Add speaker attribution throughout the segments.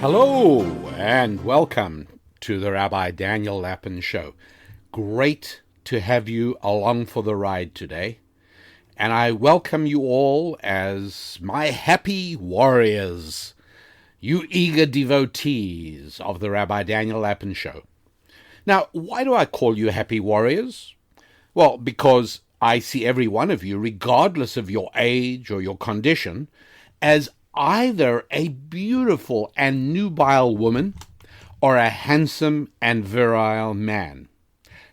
Speaker 1: Hello and welcome to the Rabbi Daniel Lapin Show. Great to have you along for the ride today. And I welcome you all as my happy warriors, you eager devotees of the Rabbi Daniel Lapin Show. Now, why do I call you happy warriors? Well, because I see every one of you, regardless of your age or your condition, as either a beautiful and nubile woman or a handsome and virile man.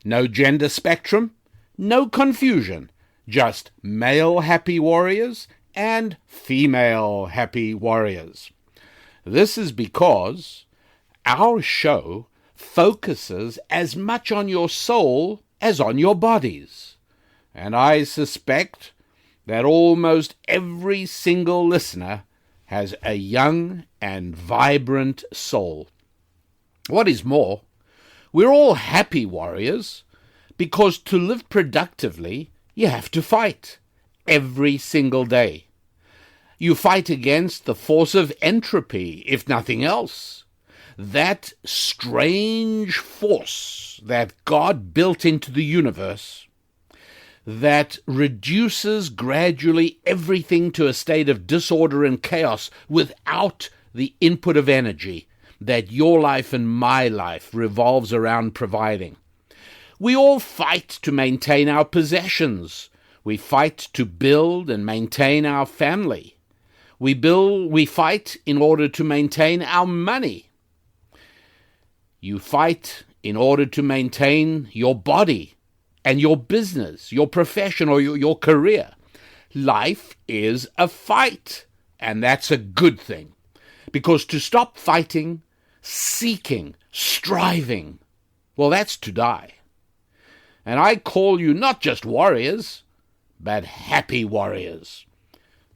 Speaker 1: No gender spectrum, no confusion, just male happy warriors and female happy warriors. This is because our show focuses as much on your soul as on your bodies. And I suspect that almost every single listener has a young and vibrant soul. What is more, we're all happy warriors because to live productively, you have to fight every single day. You fight against the force of entropy, if nothing else. That strange force that God built into the universe that reduces gradually everything to a state of disorder and chaos without the input of energy that your life and my life revolves around providing. We all fight to maintain our possessions. We fight to build and maintain our family. We fight in order to maintain our money. You fight in order to maintain your body and your business, your profession, or your career. Life is a fight, and that's a good thing. Because to stop fighting, seeking, striving, well, that's to die. And I call you not just warriors, but happy warriors.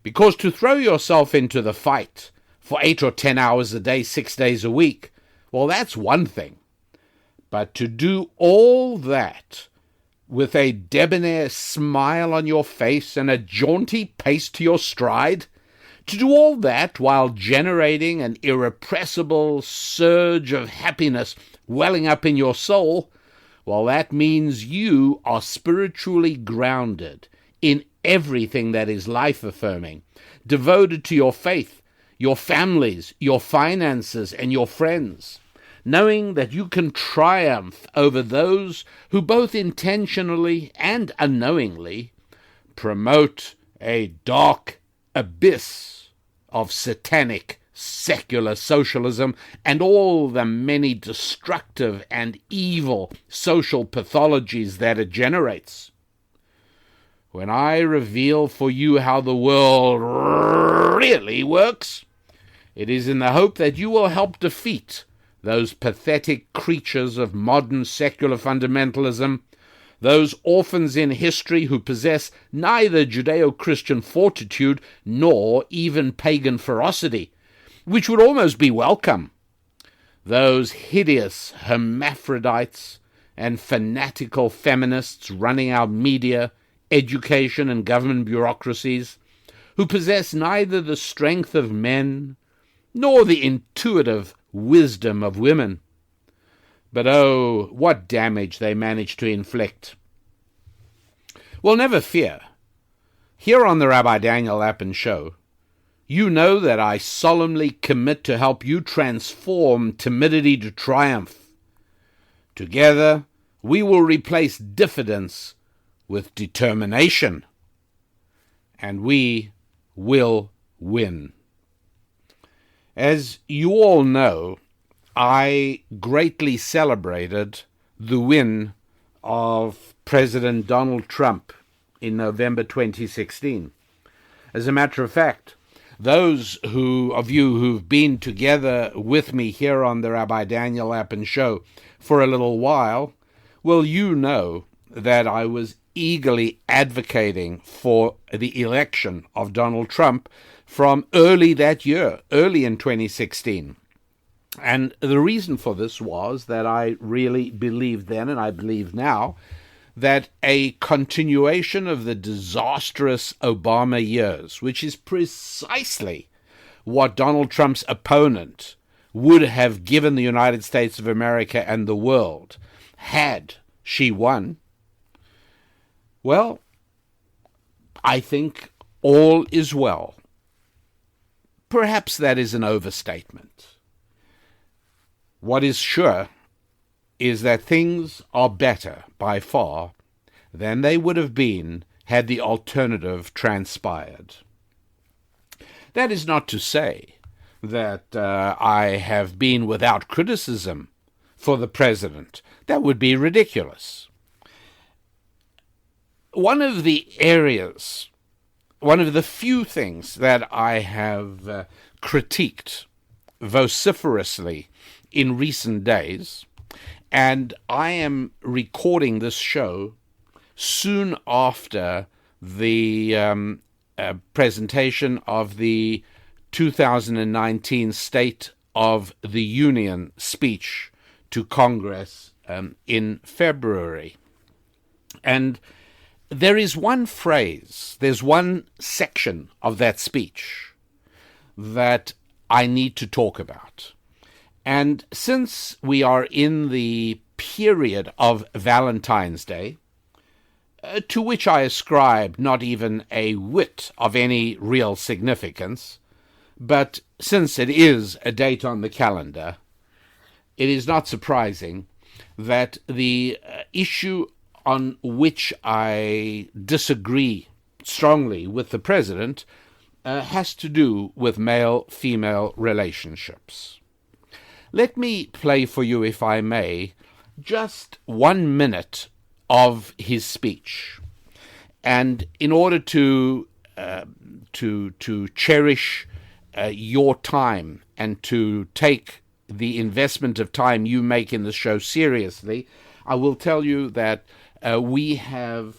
Speaker 1: Because to throw yourself into the fight for 8 or 10 hours a day, 6 days a week, well, that's one thing. But to do all that with a debonair smile on your face and a jaunty pace to your stride, to do all that while generating an irrepressible surge of happiness welling up in your soul, well, that means you are spiritually grounded in everything that is life-affirming, devoted to your faith, your families, your finances, and your friends, knowing that you can triumph over those who both intentionally and unknowingly promote a dark abyss of satanic secular socialism and all the many destructive and evil social pathologies that it generates. When I reveal for you how the world really works, it is in the hope that you will help defeat those pathetic creatures of modern secular fundamentalism, those orphans in history who possess neither Judeo-Christian fortitude nor even pagan ferocity, which would almost be welcome, those hideous hermaphrodites and fanatical feminists running our media, education, and government bureaucracies, who possess neither the strength of men nor the intuitive wisdom of women. But oh, what damage they manage to inflict. Well, never fear. Here on the Rabbi Daniel Lapin Show, you know that I solemnly commit to help you transform timidity to triumph. Together, we will replace diffidence with determination, and we will win. As you all know, I greatly celebrated the win of President Donald Trump in November 2016. As a matter of fact, those of you who've been together with me here on the Rabbi Daniel Lapin Show for a little while, well, you know that I was eagerly advocating for the election of Donald Trump from early that year, early in 2016. And the reason for this was that I really believed then, and I believe now, that a continuation of the disastrous Obama years, which is precisely what Donald Trump's opponent, would have given the United States of America and the world had she won, well, I think all is well. Perhaps that is an overstatement. What is sure is that things are better by far than they would have been had the alternative transpired. That is not to say that I have been without criticism for the president. That would be ridiculous. One of the few things that I have critiqued vociferously in recent days, and I am recording this show soon after the presentation of the 2019 State of the Union speech to Congress in February. And there is one phrase, there's one section of that speech that I need to talk about. And since we are in the period of Valentine's Day, to which I ascribe not even a whit of any real significance, but since it is a date on the calendar, it is not surprising that the issue on which I disagree strongly with the president has to do with male-female relationships. Let me play for you, if I may, just 1 minute of his speech. And in order to cherish your time and to take the investment of time you make in the show seriously, I will tell you that we have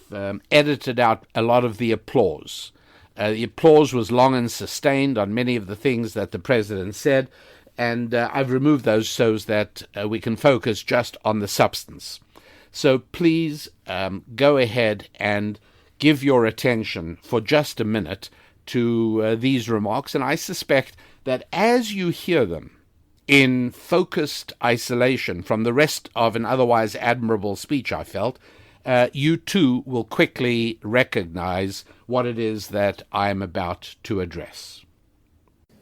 Speaker 1: edited out a lot of the applause. The applause was long and sustained on many of the things that the president said, and I've removed those so that we can focus just on the substance. So please go ahead and give your attention for just a minute to these remarks, and I suspect that as you hear them in focused isolation from the rest of an otherwise admirable speech, I felt, you too will quickly recognize what it is that I am about to address.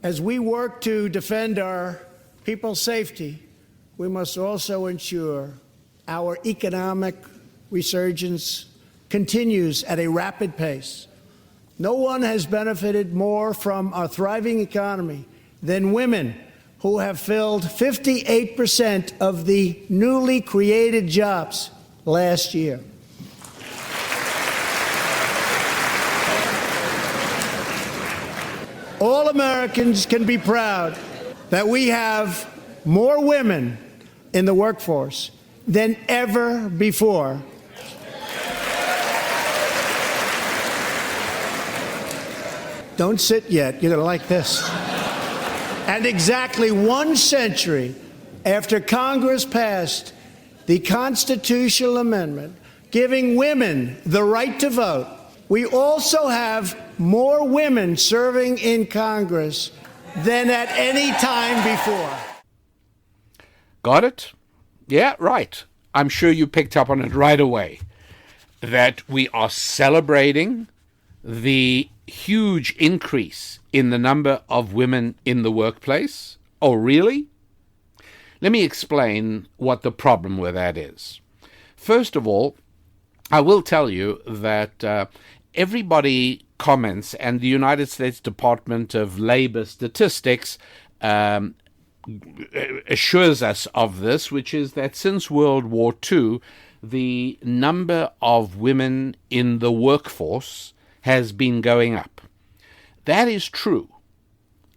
Speaker 2: As we work to defend our people's safety, we must also ensure our economic resurgence continues at a rapid pace. No one has benefited more from our thriving economy than women, who have filled 58% of the newly created jobs last year. All Americans can be proud that we have more women in the workforce than ever before. Don't sit yet. You're going to like this. And exactly 1 century after Congress passed the constitutional amendment giving women the right to vote, we also have more women serving in Congress than at any time before.
Speaker 1: Got it? Yeah, right. I'm sure you picked up on it right away. That we are celebrating the huge increase in the number of women in the workplace. Oh, really? Let me explain what the problem with that is. First of all, I will tell you that everybody comments, and the United States Department of Labor Statistics assures us of this, which is that since World War II, the number of women in the workforce has been going up. That is true.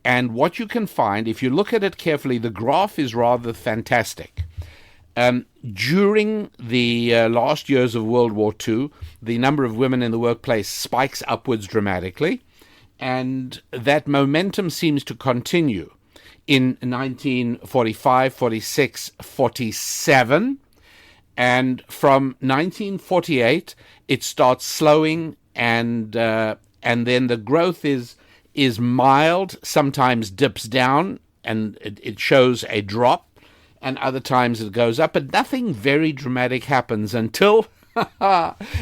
Speaker 1: And what you can find, if you look at it carefully, the graph is rather fantastic. During the last years of World War II, the number of women in the workplace spikes upwards dramatically, and that momentum seems to continue in 1945, 46, 47, and from 1948 it starts slowing, and then the growth is mild, sometimes dips down, it shows a drop, and other times it goes up, but nothing very dramatic happens until,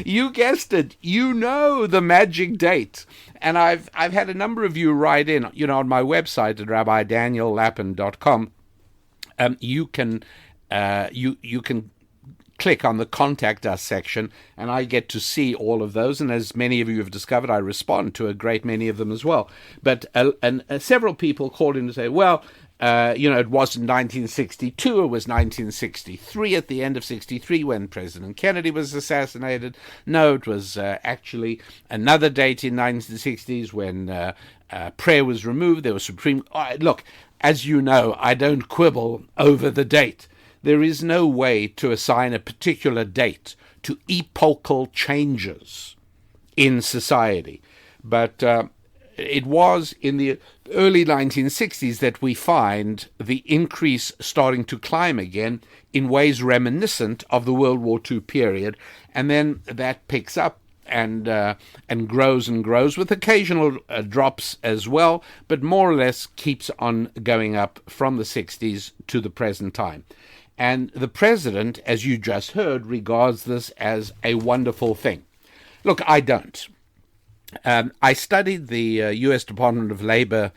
Speaker 1: you guessed it, the magic date. And I've had a number of you write in, on my website at rabbidaniellapin.com. You can click on the Contact Us section, and I get to see all of those. And as many of you have discovered, I respond to a great many of them as well. But several people called in to say, well, it wasn't 1962, it was 1963, at the end of 63 when President Kennedy was assassinated. No, it was actually another date in 1960s when prayer was removed. There was supreme... Look, as you know, I don't quibble over the date. There is no way to assign a particular date to epochal changes in society. But it was in the early 1960s that we find the increase starting to climb again in ways reminiscent of the World War II period. And then that picks up and grows and grows, with occasional drops as well, but more or less keeps on going up from the 60s to the present time. And the president, as you just heard, regards this as a wonderful thing. Look, I don't. I studied the U.S. Department of Labor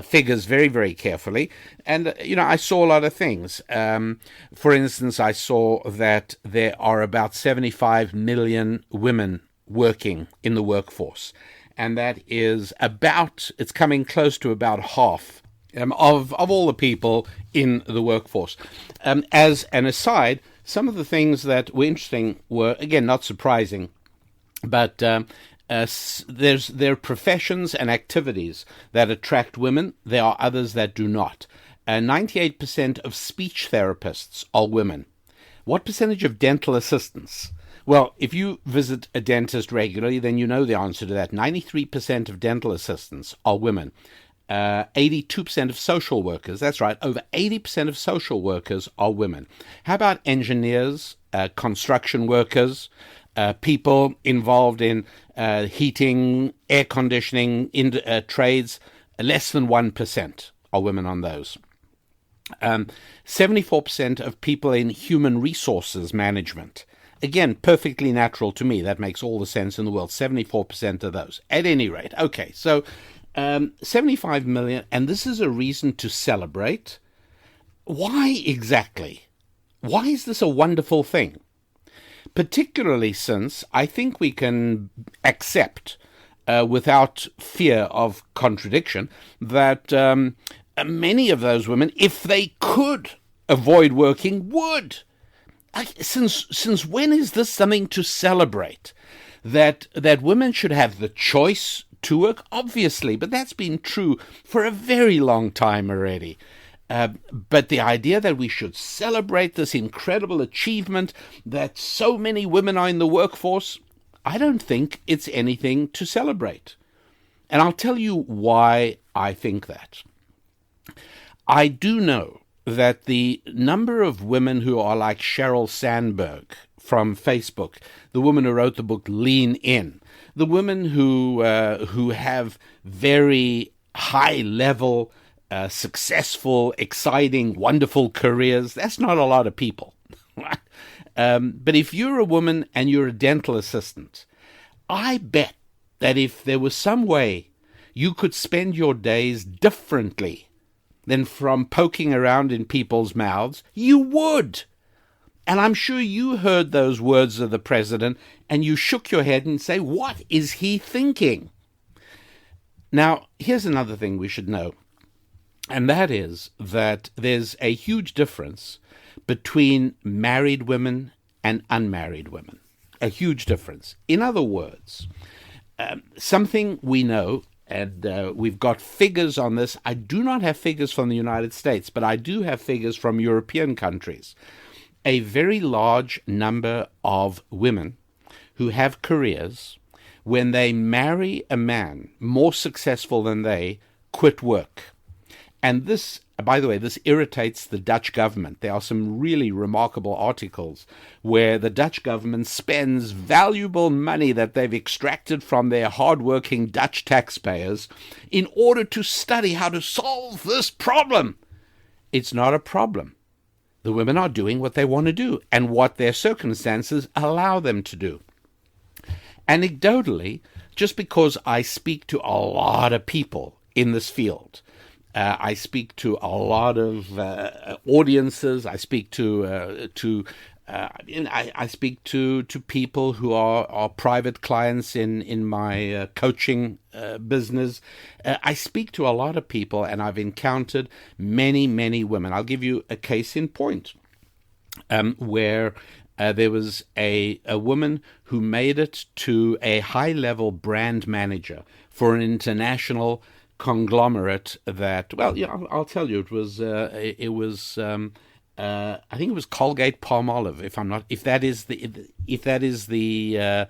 Speaker 1: figures very, very carefully, and, I saw a lot of things. For instance, I saw that there are about 75 million women working in the workforce, and that is it's coming close to about half of all the people in the workforce. As an aside, some of the things that were interesting were, again, not surprising, but there are professions and activities that attract women. There are others that do not. 98% of speech therapists are women. What percentage of dental assistants? Well, if you visit a dentist regularly, then you know the answer to that. 93% of dental assistants are women. 82% of social workers, that's right, over 80% of social workers are women. How about engineers, construction workers, people involved in heating, air conditioning, trades? Less than 1% are women on those. 74% of people in human resources management. Again, perfectly natural to me. That makes all the sense in the world. 74% of those. At any rate, okay, so 75 million, and this is a reason to celebrate. Why exactly? Why is this a wonderful thing? Particularly since I think we can accept, without fear of contradiction, that many of those women, if they could avoid working, would. Since when is this something to celebrate? That women should have the choice to work, obviously, but that's been true for a very long time already. But the idea that we should celebrate this incredible achievement that so many women are in the workforce, I don't think it's anything to celebrate. And I'll tell you why I think that. I do know that the number of women who are like Sheryl Sandberg from Facebook, the woman who wrote the book Lean In, the women who have very high-level, successful, exciting, wonderful careers, that's not a lot of people. But if you're a woman and you're a dental assistant, I bet that if there was some way you could spend your days differently than from poking around in people's mouths, you would. And I'm sure you heard those words of the president and you shook your head and say, what is he thinking? Now, here's another thing we should know, and that is that there's a huge difference between married women and unmarried women. A huge difference. In other words, something we know, and we've got figures on this. I do not have figures from the United States, but I do have figures from European countries. A very large number of women who have careers, when they marry a man more successful than they, quit work. And this by the way, this irritates the Dutch government. There are some really remarkable articles where the Dutch government spends valuable money that they've extracted from their hardworking Dutch taxpayers in order to study how to solve this problem. It's not a problem. The women are doing what they want to do and what their circumstances allow them to do. Anecdotally, just because I speak to a lot of people in this field, I speak to a lot of audiences. I speak to people who are private clients in my coaching business. I speak to a lot of people, and I've encountered many women. I'll give you a case in point where there was a woman who made it to a high-level brand manager for an international conglomerate that, well, yeah, I'll tell you, I think it was Colgate Palmolive, if that is the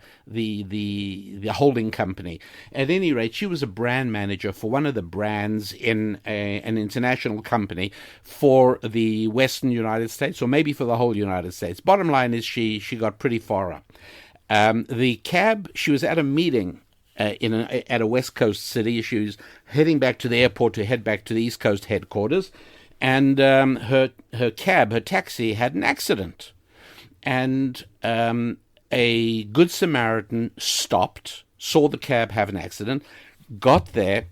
Speaker 1: holding company. At any rate, she was a brand manager for one of the brands in an international company for the Western United States, or maybe for the whole United States. Bottom line is she got pretty far up. The cab, she was at a meeting at a West Coast city. She was heading back to the airport to head back to the East Coast headquarters, and her taxi had an accident. And a Good Samaritan stopped, saw the cab have an accident, got there,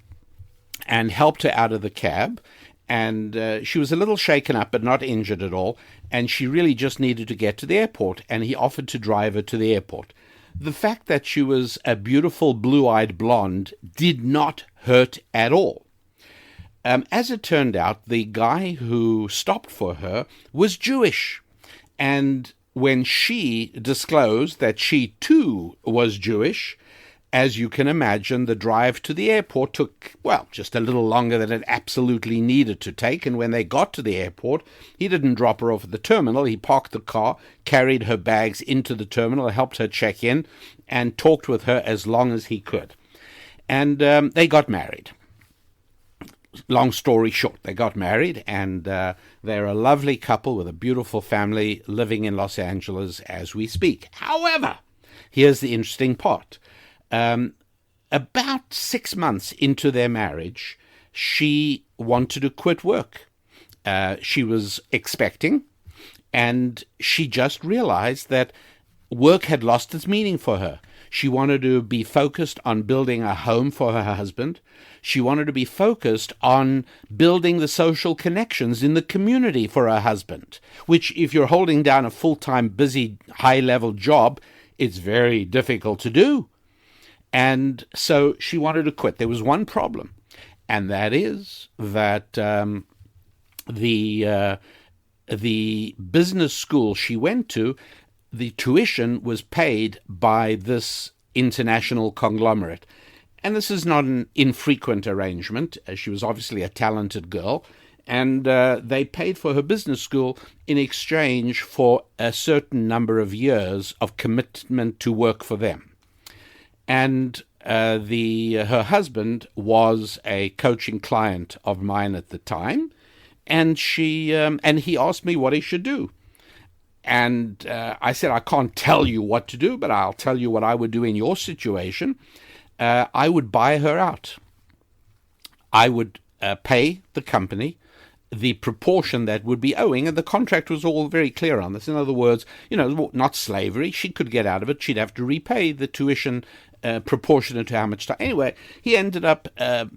Speaker 1: and helped her out of the cab. And she was a little shaken up, but not injured at all. And she really just needed to get to the airport, and he offered to drive her to the airport. The fact that she was a beautiful blue-eyed blonde did not hurt at all. As it turned out, the guy who stopped for her was Jewish. And when she disclosed that she too was Jewish, as you can imagine, the drive to the airport took, well, just a little longer than it absolutely needed to take. And when they got to the airport, he didn't drop her off at the terminal. He parked the car, carried her bags into the terminal, helped her check in, and talked with her as long as he could. And they got married. Long story short, they got married, and they're a lovely couple with a beautiful family living in Los Angeles as we speak. However, here's the interesting part. About 6 months into their marriage, she wanted to quit work. She was expecting, and she just realized that work had lost its meaning for her. She wanted to be focused on building a home for her husband. She wanted to be focused on building the social connections in the community for her husband, which, if you're holding down a full-time, busy, high-level job, it's very difficult to do. And so she wanted to quit. There was one problem, and that is that the business school she went to, the tuition was paid by this international conglomerate. And this is not an infrequent arrangement. She was obviously a talented girl, and they paid for her business school in exchange for a certain number of years of commitment to work for them. And her husband was a coaching client of mine at the time, and he asked me what he should do. And I said, I can't tell you what to do, but I'll tell you what I would do in your situation. I would buy her out. I would pay the company the proportion that would be owing, and the contract was all very clear on this. In other words, not slavery. She could get out of it. She'd have to repay the tuition proportionate to how much time. Anyway, he ended up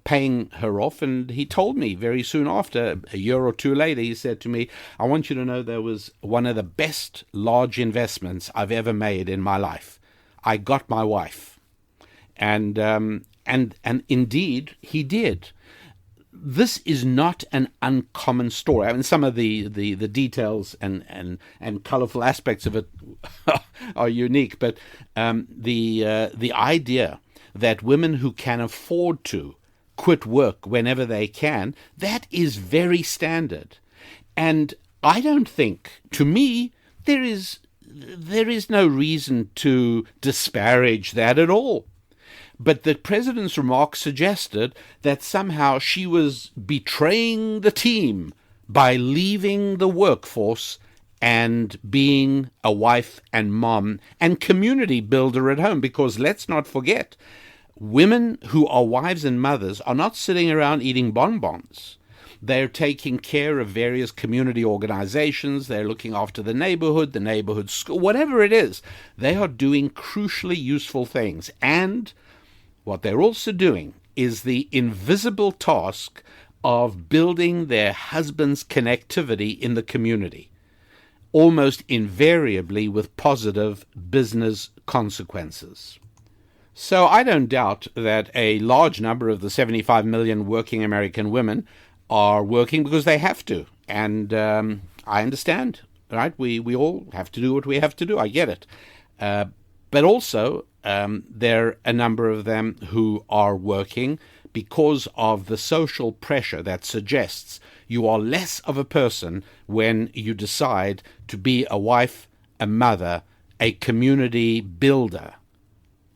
Speaker 1: paying her off, and he told me very soon after, a year or two later, he said to me, I want you to know there was one of the best large investments I've ever made in my life. I got my wife. And indeed, he did. This is not an uncommon story. I mean, some of the details and colorful aspects of it are unique, but the idea that women who can afford to quit work whenever they can, that is very standard. And I don't think, to me, there is no reason to disparage that at all. But the president's remarks suggested that somehow she was betraying the team by leaving the workforce and being a wife and mom and community builder at home. Because let's not forget, women who are wives and mothers are not sitting around eating bonbons. They're taking care of various community organizations. They're looking after the neighborhood school, whatever it is. They are doing crucially useful things. And what they're also doing is the invisible task of building their husband's connectivity in the community, almost invariably with positive business consequences. So I don't doubt that a large number of the 75 million working American women are working because they have to. And I understand, right? We all have to do what we have to do. I get it. But also, there are a number of them who are working because of the social pressure that suggests you are less of a person when you decide to be a wife, a mother, a community builder.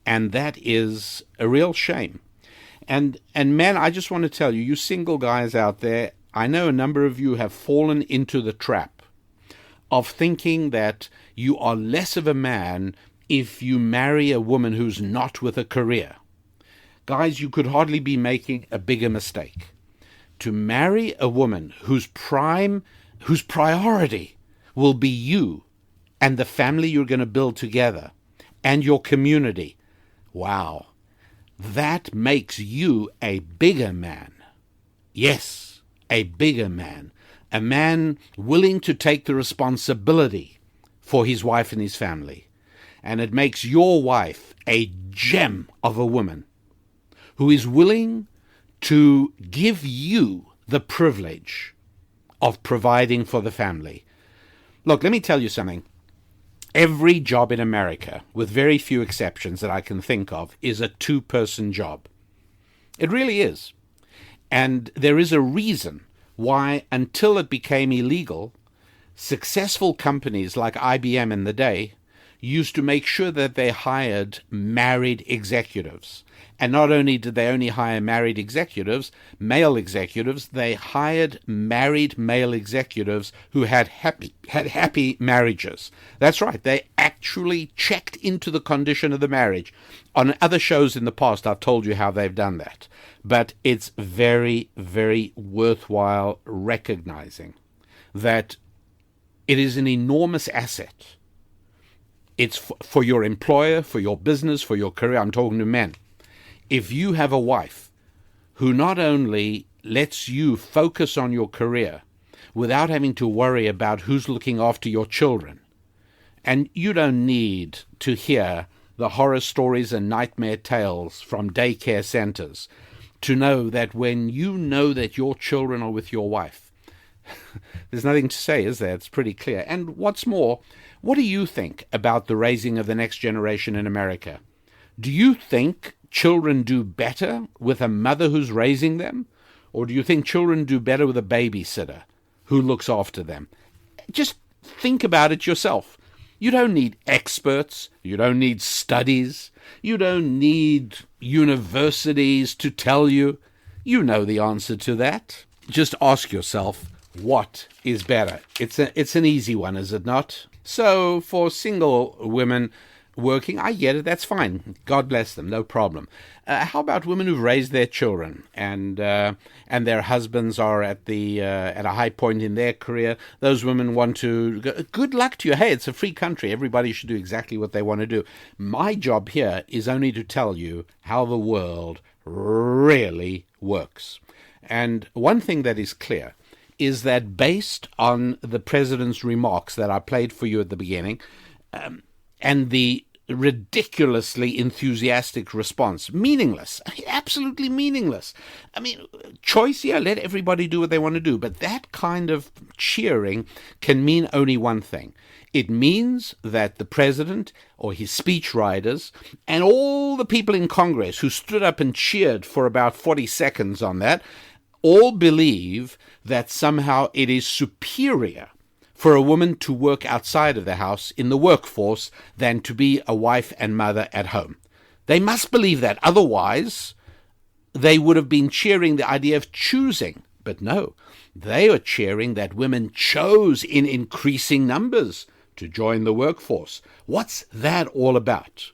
Speaker 1: And that is a real shame. And men, I just want to tell you, you single guys out there, I know a number of you have fallen into the trap of thinking that you are less of a man if you marry a woman who's not with a career. Guys, you could hardly be making a bigger mistake. To marry a woman whose priority will be you and the family you're going to build together and your community. Wow. That makes you a bigger man. Yes, a bigger man. A man willing to take the responsibility for his wife and his family. And it makes your wife a gem of a woman who is willing to give you the privilege of providing for the family. Look, let me tell you something. Every job in America, with very few exceptions that I can think of, is a two-person job. It really is. And there is a reason why, until it became illegal, successful companies like IBM in the day used to make sure that they hired married executives. And not only did they only hire married executives, male executives, they hired married male executives who had happy marriages. That's right, they actually checked into the condition of the marriage. On other shows in the past, I've told you how they've done that. But it's very, very worthwhile recognizing that it is an enormous asset. It's for your employer, for your business, for your career. I'm talking to men. If you have a wife who not only lets you focus on your career without having to worry about who's looking after your children, and you don't need to hear the horror stories and nightmare tales from daycare centers to know that when you know that your children are with your wife, there's nothing to say, is there? It's pretty clear. And what's more, what do you think about the raising of the next generation in America? Do you think children do better with a mother who's raising them? Or do you think children do better with a babysitter who looks after them? Just think about it yourself. You don't need experts. You don't need studies. You don't need universities to tell you. You know the answer to that. Just ask yourself, what is better? It's an easy one, is it not? So for single women working, I get it, that's fine. God bless them, no problem. How about women who've raised their children and their husbands are at a high point in their career? Those women want to good luck to you. Hey, it's a free country. Everybody should do exactly what they want to do. My job here is only to tell you how the world really works. And one thing that is clear is that based on the president's remarks that I played for you at the beginning, and the ridiculously enthusiastic response, meaningless, absolutely meaningless. I mean, choice, yeah, let everybody do what they want to do, but that kind of cheering can mean only one thing. It means that the president or his speechwriters and all the people in Congress who stood up and cheered for about 40 seconds on that all believe that somehow it is superior for a woman to work outside of the house in the workforce than to be a wife and mother at home. They must believe that. Otherwise, they would have been cheering the idea of choosing. But no, they are cheering that women chose in increasing numbers to join the workforce. What's that all about?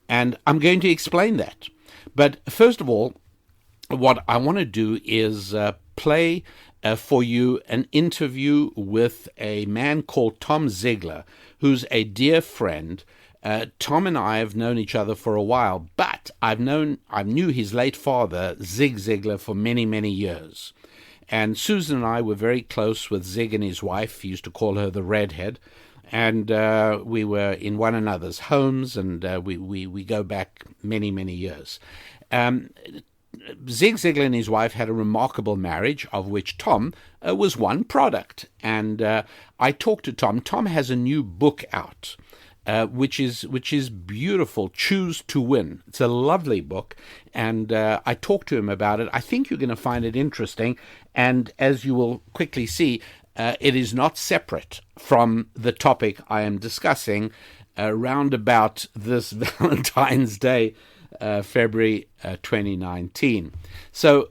Speaker 1: And I'm going to explain that. But first of all, what I want to do is play for you an interview with a man called Tom Ziglar, who's a dear friend. Tom and I have known each other for a while, but I knew his late father, Zig Ziglar, for many, many years. And Susan and I were very close with Zig and his wife. He used to call her the redhead. And we were in one another's homes, and we go back many, many years. Zig Ziglar and his wife had a remarkable marriage, of which Tom was one product. And I talked to Tom. Tom has a new book out, which is beautiful, Choose to Win. It's a lovely book, and I talked to him about it. I think you're going to find it interesting, and as you will quickly see, it is not separate from the topic I am discussing round about this Valentine's Day, February 2019. So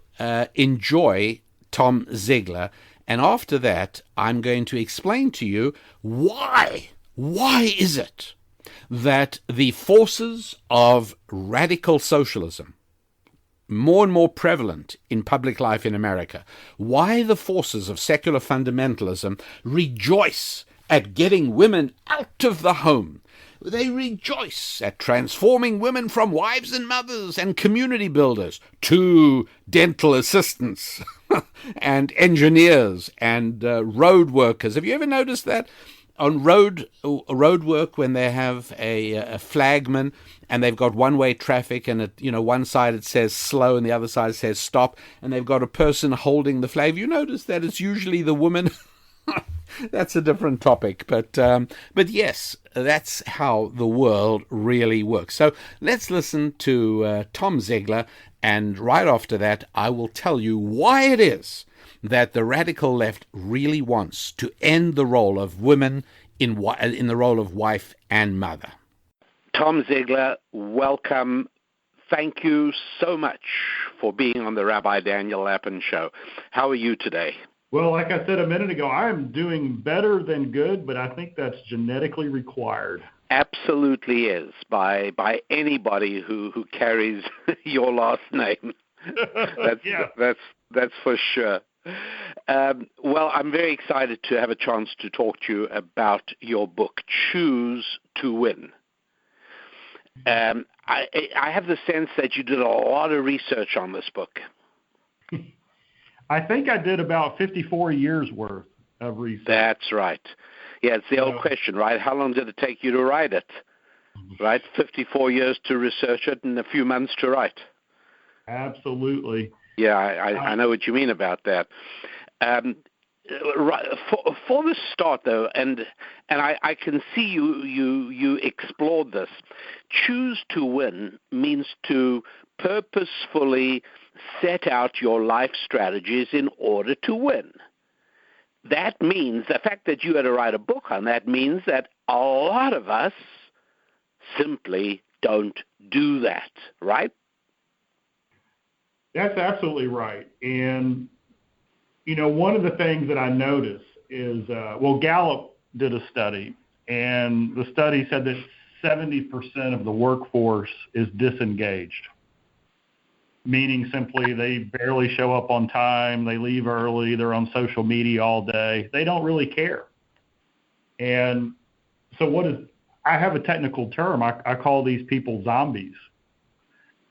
Speaker 1: enjoy Tom Ziglar, and after that, I'm going to explain to you why is it that the forces of radical socialism, more and more prevalent in public life in America, why the forces of secular fundamentalism rejoice at getting women out of the home. They rejoice at transforming women from wives and mothers and community builders to dental assistants and engineers and road workers. Have you ever noticed that? On road work, when they have a flagman and they've got one-way traffic, and one side it says slow and the other side says stop, and they've got a person holding the flag. You notice that it's usually the woman. That's a different topic, but yes, that's how the world really works. So let's listen to Tom Ziglar, and right after that, I will tell you why it is that the radical left really wants to end the role of women in the role of wife and mother. Tom Ziglar, welcome. Thank you so much for being on the Rabbi Daniel Lapin Show. How are you today?
Speaker 3: Well, like I said a minute ago, I am doing better than good, but I think that's genetically required.
Speaker 1: Absolutely is, by anybody who carries your last name. That's for sure. Well, I'm very excited to have a chance to talk to you about your book, Choose to Win. I have the sense that you did a lot of research on this book.
Speaker 3: I think I did about 54 years worth of research.
Speaker 1: That's right. Yeah, it's the old question, right? How long did it take you to write it? Right? 54 years to research it and a few months to write.
Speaker 3: Absolutely.
Speaker 1: Yeah, I know what you mean about that. For the start, though, and I can see you explored this. Choose to win means to purposefully set out your life strategies in order to win. That means the fact that you had to write a book on that means that a lot of us simply don't do that, right?
Speaker 3: That's absolutely right. And, one of the things that I noticed is, Gallup did a study, and the study said that 70% of the workforce is disengaged, meaning simply they barely show up on time, they leave early, they're on social media all day, they don't really care. And so I have a technical term, I call these people zombies.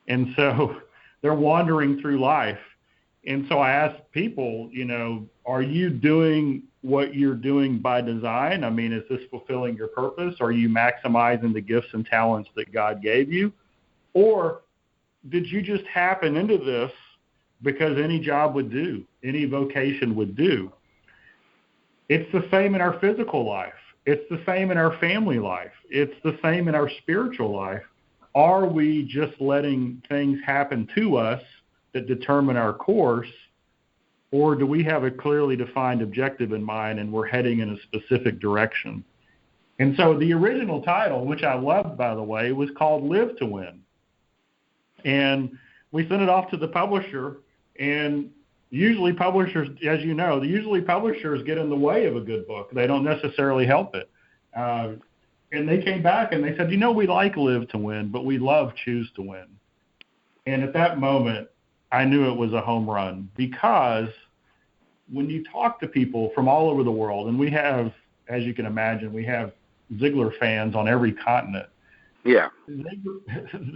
Speaker 3: And so they're wandering through life. And so I ask people, are you doing what you're doing by design? I mean, is this fulfilling your purpose? Are you maximizing the gifts and talents that God gave you? Or did you just happen into this because any job would do, any vocation would do? It's the same in our physical life. It's the same in our family life. It's the same in our spiritual life. Are we just letting things happen to us that determine our course, or do we have a clearly defined objective in mind and we're heading in a specific direction? And so the original title, which I loved, by the way, was called Live to Win. And we sent it off to the publisher, and usually publishers, as you know, publishers get in the way of a good book. They don't necessarily help it. And they came back and they said, we like Live to Win, but we love Choose to Win. And at that moment, I knew it was a home run, because when you talk to people from all over the world, and we have, as you can imagine, we have Ziglar fans on every continent.
Speaker 4: Yeah.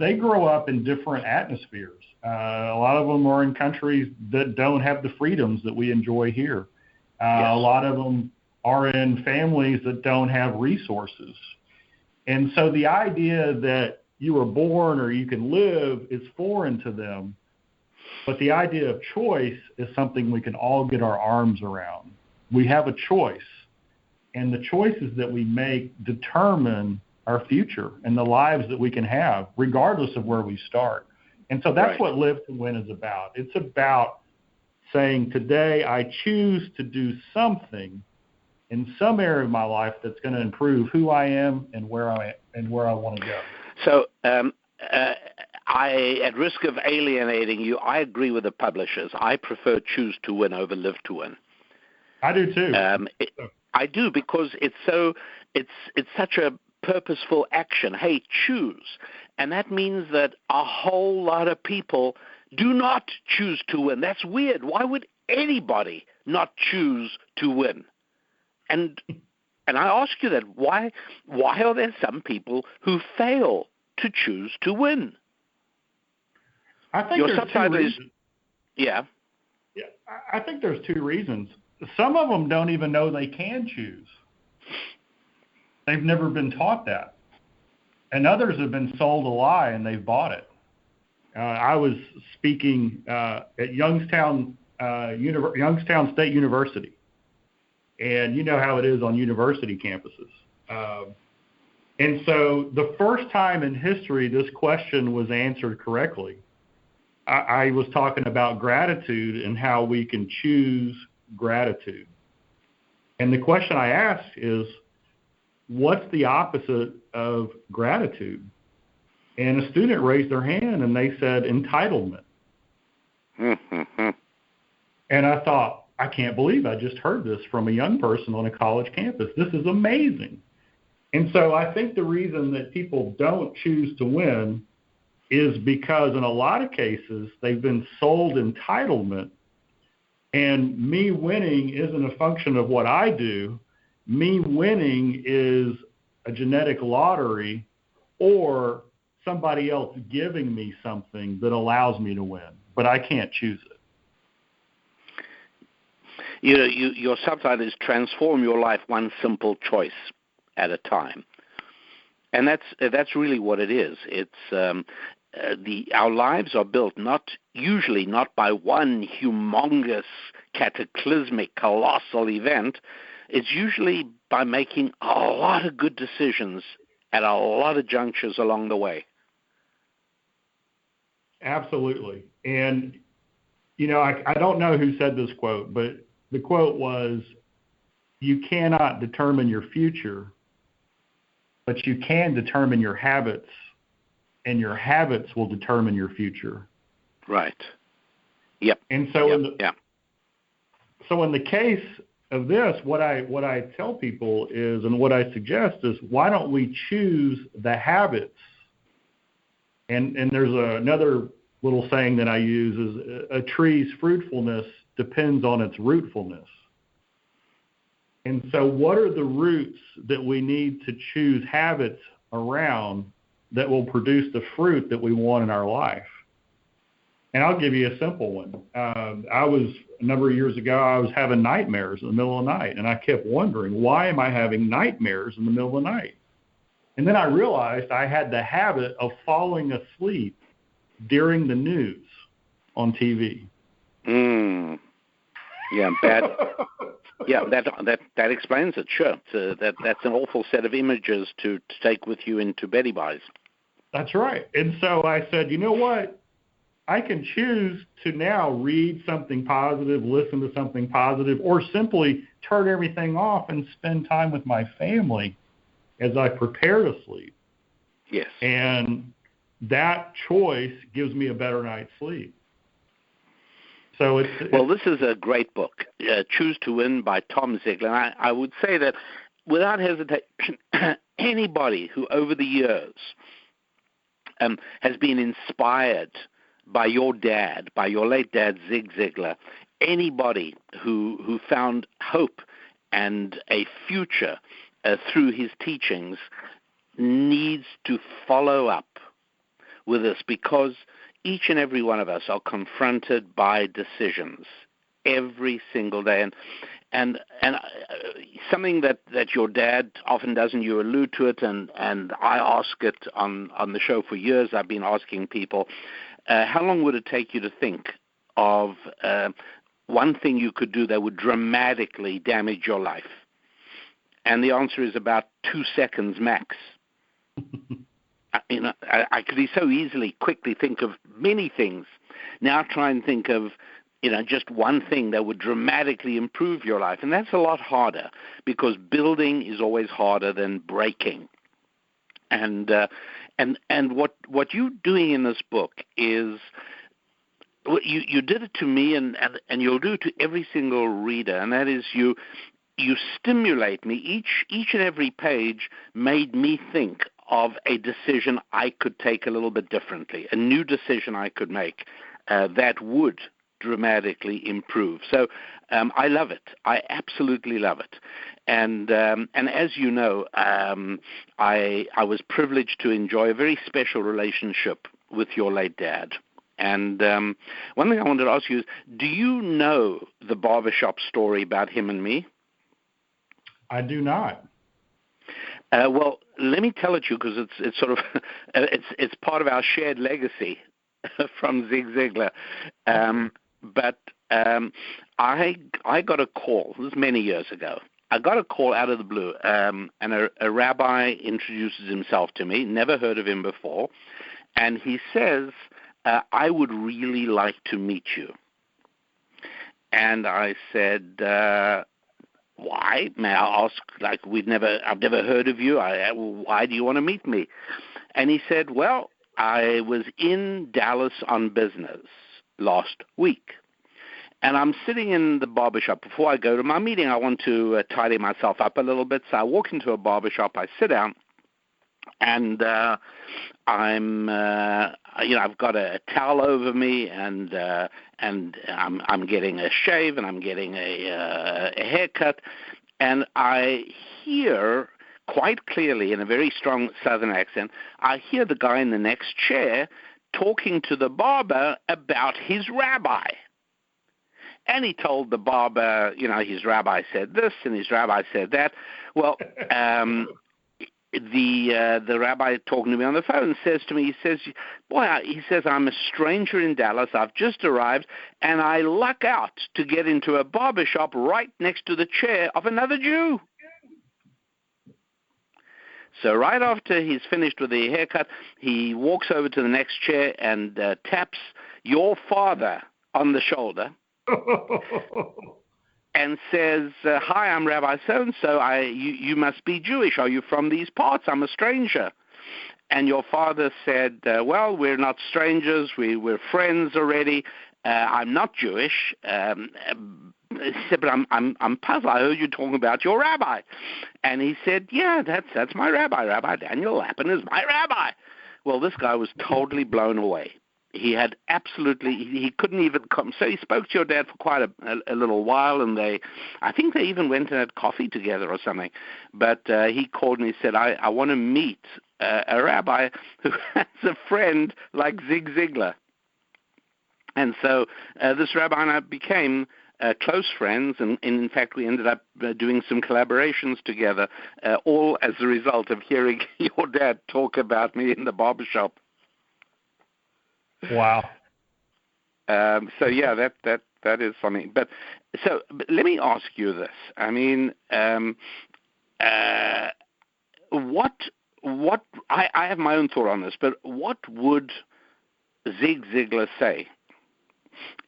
Speaker 3: They grow up in different atmospheres. A lot of them are in countries that don't have the freedoms that we enjoy here.
Speaker 4: Yes.
Speaker 3: A lot of them are in families that don't have resources. And so the idea that you were born or you can live is foreign to them. But the idea of choice is something we can all get our arms around. We have a choice, and the choices that we make determine our future and the lives that we can have, regardless of where we start. And so that's what Live to Win is about. It's about saying, today I choose to do something in some area of my life that's going to improve who I am and where I want to go.
Speaker 4: So at risk of alienating you, I agree with the publishers. I prefer Choose to Win over Live to Win.
Speaker 3: I do too.
Speaker 4: I do, because it's such a purposeful action. Hey, choose. And that means that a whole lot of people do not choose to win. That's weird. Why would anybody not choose to win? And I ask you that. Why are there some people who fail to choose to win?
Speaker 3: I think there's two reasons.
Speaker 4: Yeah.
Speaker 3: I think there's two reasons. Some of them don't even know they can choose. They've never been taught that. And others have been sold a lie and they've bought it. I was speaking at Youngstown State University. And you know how it is on university campuses. And so the first time in history this question was answered correctly, I was talking about gratitude and how we can choose gratitude. And the question I asked is, what's the opposite of gratitude? And a student raised their hand and they said entitlement. And I thought, I can't believe I just heard this from a young person on a college campus. This is amazing. And so I think the reason that people don't choose to win is because in a lot of cases they've been sold entitlement, and me winning isn't a function of what I do. Me winning is a genetic lottery or somebody else giving me something that allows me to win, but I can't choose it.
Speaker 4: Your subtitle is Transform Your Life One Simple Choice at a Time. And that's really what it is. It's our lives are built usually not by one humongous, cataclysmic, colossal event. It's usually by making a lot of good decisions at a lot of junctures along the way.
Speaker 3: Absolutely. And, I don't know who said this quote, but the quote was, you cannot determine your future, but you can determine your habits, and your habits will determine your future.
Speaker 4: Right. Yep.
Speaker 3: And so so in the case of this, what I tell people is, and what I suggest is, why don't we choose the habits? And there's another little saying that I use is, a tree's fruitfulness depends on its rootfulness. And so what are the roots that we need to choose habits around that will produce the fruit that we want in our life? And I'll give you a simple one. A number of years ago, I was having nightmares in the middle of the night, and I kept wondering, why am I having nightmares in the middle of the night? And then I realized I had the habit of falling asleep during the news on TV.
Speaker 4: Yeah, that explains it. Sure, that's an awful set of images to take with you into Betty Buys.
Speaker 3: That's right. And so I said, you know what? I can choose to now read something positive, listen to something positive, or simply turn everything off and spend time with my family as I prepare to sleep.
Speaker 4: Yes.
Speaker 3: And that choice gives me a better night's sleep. So
Speaker 4: this is a great book, Choose to Win by Tom Ziglar. And I would say that without hesitation, anybody who over the years has been inspired by your dad, by your late dad, Zig Ziglar, anybody who found hope and a future through his teachings needs to follow up with this, because each and every one of us are confronted by decisions every single day. And something that your dad often does, and you allude to it, and I ask it on the show for years. I've been asking people, how long would it take you to think of one thing you could do that would dramatically damage your life? And the answer is about 2 seconds max. I could so easily, quickly think of many things. Now try and think of, just one thing that would dramatically improve your life. And that's a lot harder, because building is always harder than breaking. And what you're doing in this book is, you did it to me, and you'll do it to every single reader, and that is you stimulate me. Each and every page made me think of a decision I could take a little bit differently, a new decision I could make that would dramatically improve. So I love it. I absolutely love it. And as you know, I was privileged to enjoy a very special relationship with your late dad. And one thing I wanted to ask you is, do you know the barbershop story about him and me?
Speaker 3: I do not.
Speaker 4: Well, let me tell it to you, because it's sort of it's part of our shared legacy from Zig Ziglar. But I got a call. This was many years ago. I got a call out of the blue, and a rabbi introduces himself to me. Never heard of him before, and he says, "I would really like to meet you." And I said, why? May I ask? Like, I've never heard of you. Why do you want to meet me? And he said, well, I was in Dallas on business last week, and I'm sitting in the barbershop. Before I go to my meeting, I want to tidy myself up a little bit. So I walk into a barbershop, I sit down, and I've got a towel over me, and I'm getting a shave, and I'm getting a haircut, and I hear quite clearly, in a very strong Southern accent, I hear the guy in the next chair talking to the barber about his rabbi. And he told the barber, his rabbi said this and his rabbi said that. Well, the rabbi talking to me on the phone says to me, he says, I'm a stranger in Dallas. I've just arrived, and I luck out to get into a barbershop right next to the chair of another Jew. So right after he's finished with the haircut, he walks over to the next chair and taps your father on the shoulder and says, hi, I'm Rabbi so-and-so. You must be Jewish. Are you from these parts? I'm a stranger. And your father said, well, we're not strangers. We're friends already. I'm not Jewish. He said, but I'm puzzled. I heard you talking about your rabbi. And he said, yeah, that's my rabbi. Rabbi Daniel Lapin is my rabbi. Well, this guy was totally blown away. He had he couldn't even come. So he spoke to your dad for quite a little while, and I think they even went and had coffee together or something. But he called and he said, I want to meet a rabbi who has a friend like Zig Ziglar. And so this rabbi and I became close friends, and in fact we ended up doing some collaborations together, all as a result of hearing your dad talk about me in the barbershop.
Speaker 3: Wow.
Speaker 4: So yeah, that is funny. But let me ask you this. I mean, what I have my own thought on this, but what would Zig Ziglar say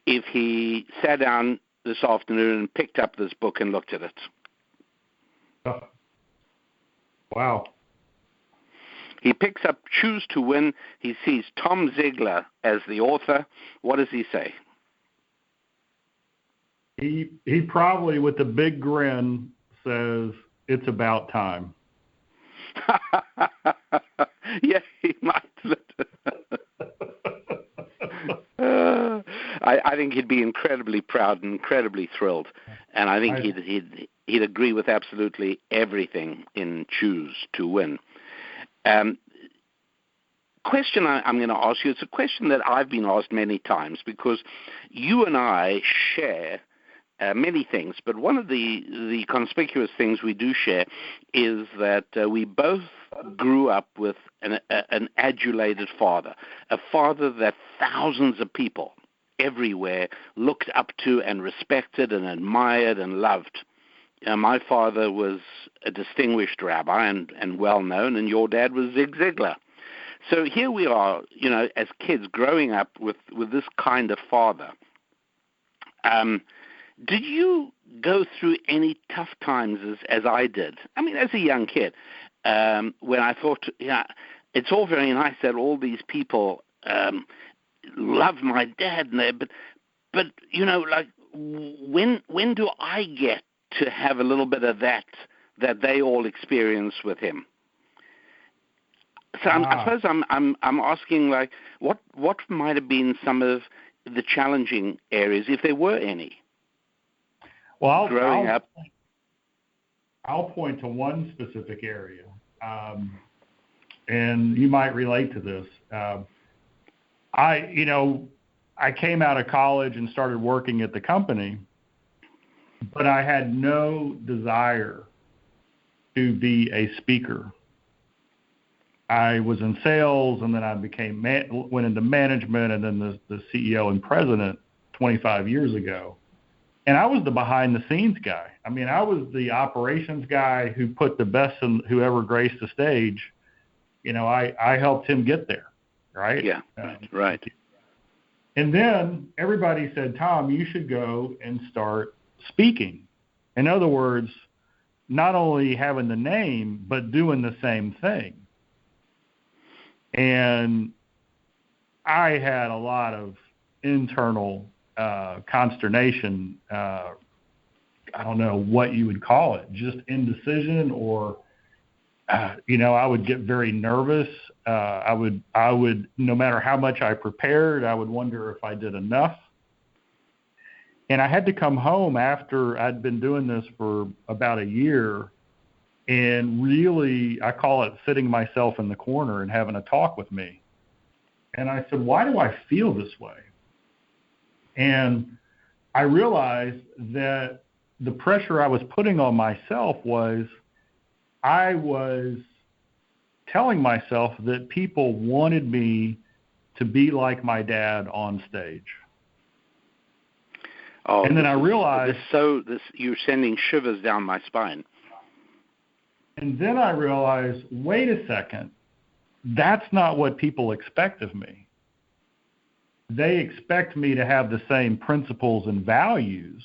Speaker 4: if he sat down this afternoon and picked up this book and looked at it?
Speaker 3: Oh. Wow.
Speaker 4: He picks up Choose to Win. He sees Tom Ziegler as the author. What does he say?
Speaker 3: He probably, with a big grin, says, "It's about time."
Speaker 4: Yeah, he might. I think he'd be incredibly proud and incredibly thrilled, and I think he'd agree with absolutely everything in Choose to Win. Question I'm going to ask you, it's a question that I've been asked many times, because you and I share many things, but one of the conspicuous things we do share is that we both grew up with an adulated father, a father that thousands of people everywhere looked up to and respected and admired and loved. My father was a distinguished rabbi and well-known, and your dad was Zig Ziglar. So here we are, as kids growing up with this kind of father. Did you go through any tough times as I did? I mean, as a young kid, when I thought, it's all very nice that all these people love my dad, but when do I get to have a little bit of that they all experience with him? So I suppose I'm asking, like, what might have been some of the challenging areas, if there were any?
Speaker 3: Well,
Speaker 4: growing up.
Speaker 3: I'll point to one specific area, and you might relate to this. I came out of college and started working at the company, but I had no desire to be a speaker. I was in sales, and then I went into management, and then the CEO and president 25 years ago. And I was the behind-the-scenes guy. I mean, I was the operations guy who put the best in whoever graced the stage. I helped him get there, right?
Speaker 4: Yeah, right.
Speaker 3: And then everybody said, "Tom, you should go and start speaking." In other words, not only having the name, but doing the same thing. And I had a lot of internal consternation. I don't know what you would call it, just indecision, or I would get very nervous. I would, no matter how much I prepared, I would wonder if I did enough. And I had to come home after I'd been doing this for about a year, and really, I call it sitting myself in the corner and having a talk with me. And I said, why do I feel this way? And I realized that the pressure I was putting on myself was I was telling myself that people wanted me to be like my dad on stage.
Speaker 4: Oh,
Speaker 3: and then I realized...
Speaker 4: you're sending shivers down my spine.
Speaker 3: And then I realized, wait a second, that's not what people expect of me. They expect me to have the same principles and values,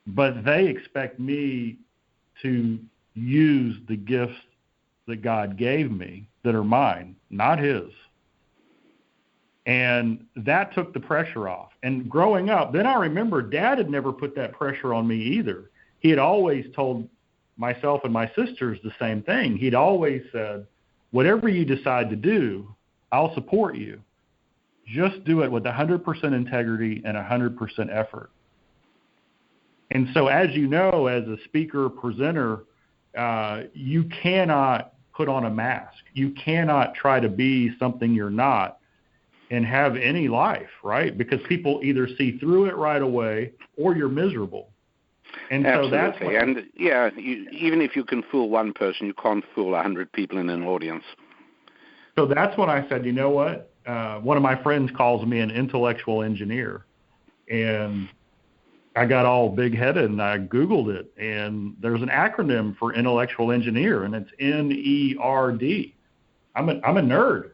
Speaker 3: but they expect me to use the gifts that God gave me that are mine, not his. And that took the pressure off. And growing up, then I remember Dad had never put that pressure on me either. He had always told myself and my sisters the same thing. He'd always said, whatever you decide to do, I'll support you. Just do it with 100% integrity and 100% effort. And so, as you know, as a speaker, presenter, you cannot put on a mask. You cannot try to be something you're not and have any life, right? Because people either see through it right away or you're miserable. And
Speaker 4: absolutely.
Speaker 3: So that's what,
Speaker 4: even if you can fool one person, you can't fool 100 people in an audience.
Speaker 3: So that's when I said, you know what? One of my friends calls me an intellectual engineer, and I got all big-headed and I Googled it, and there's an acronym for intellectual engineer, and it's NERD. I'm a nerd.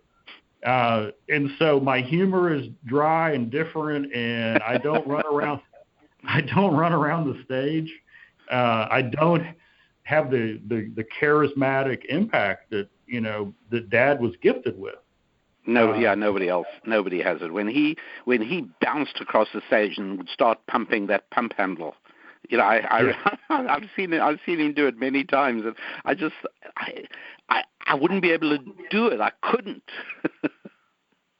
Speaker 3: And so my humor is dry and different, and I don't run around. I don't run around the stage. I don't have the charismatic impact that that Dad was gifted with.
Speaker 4: Nobody has it. When he bounced across the stage and would start pumping that pump handle, I've seen him do it many times, and I wouldn't be able to do it. I couldn't.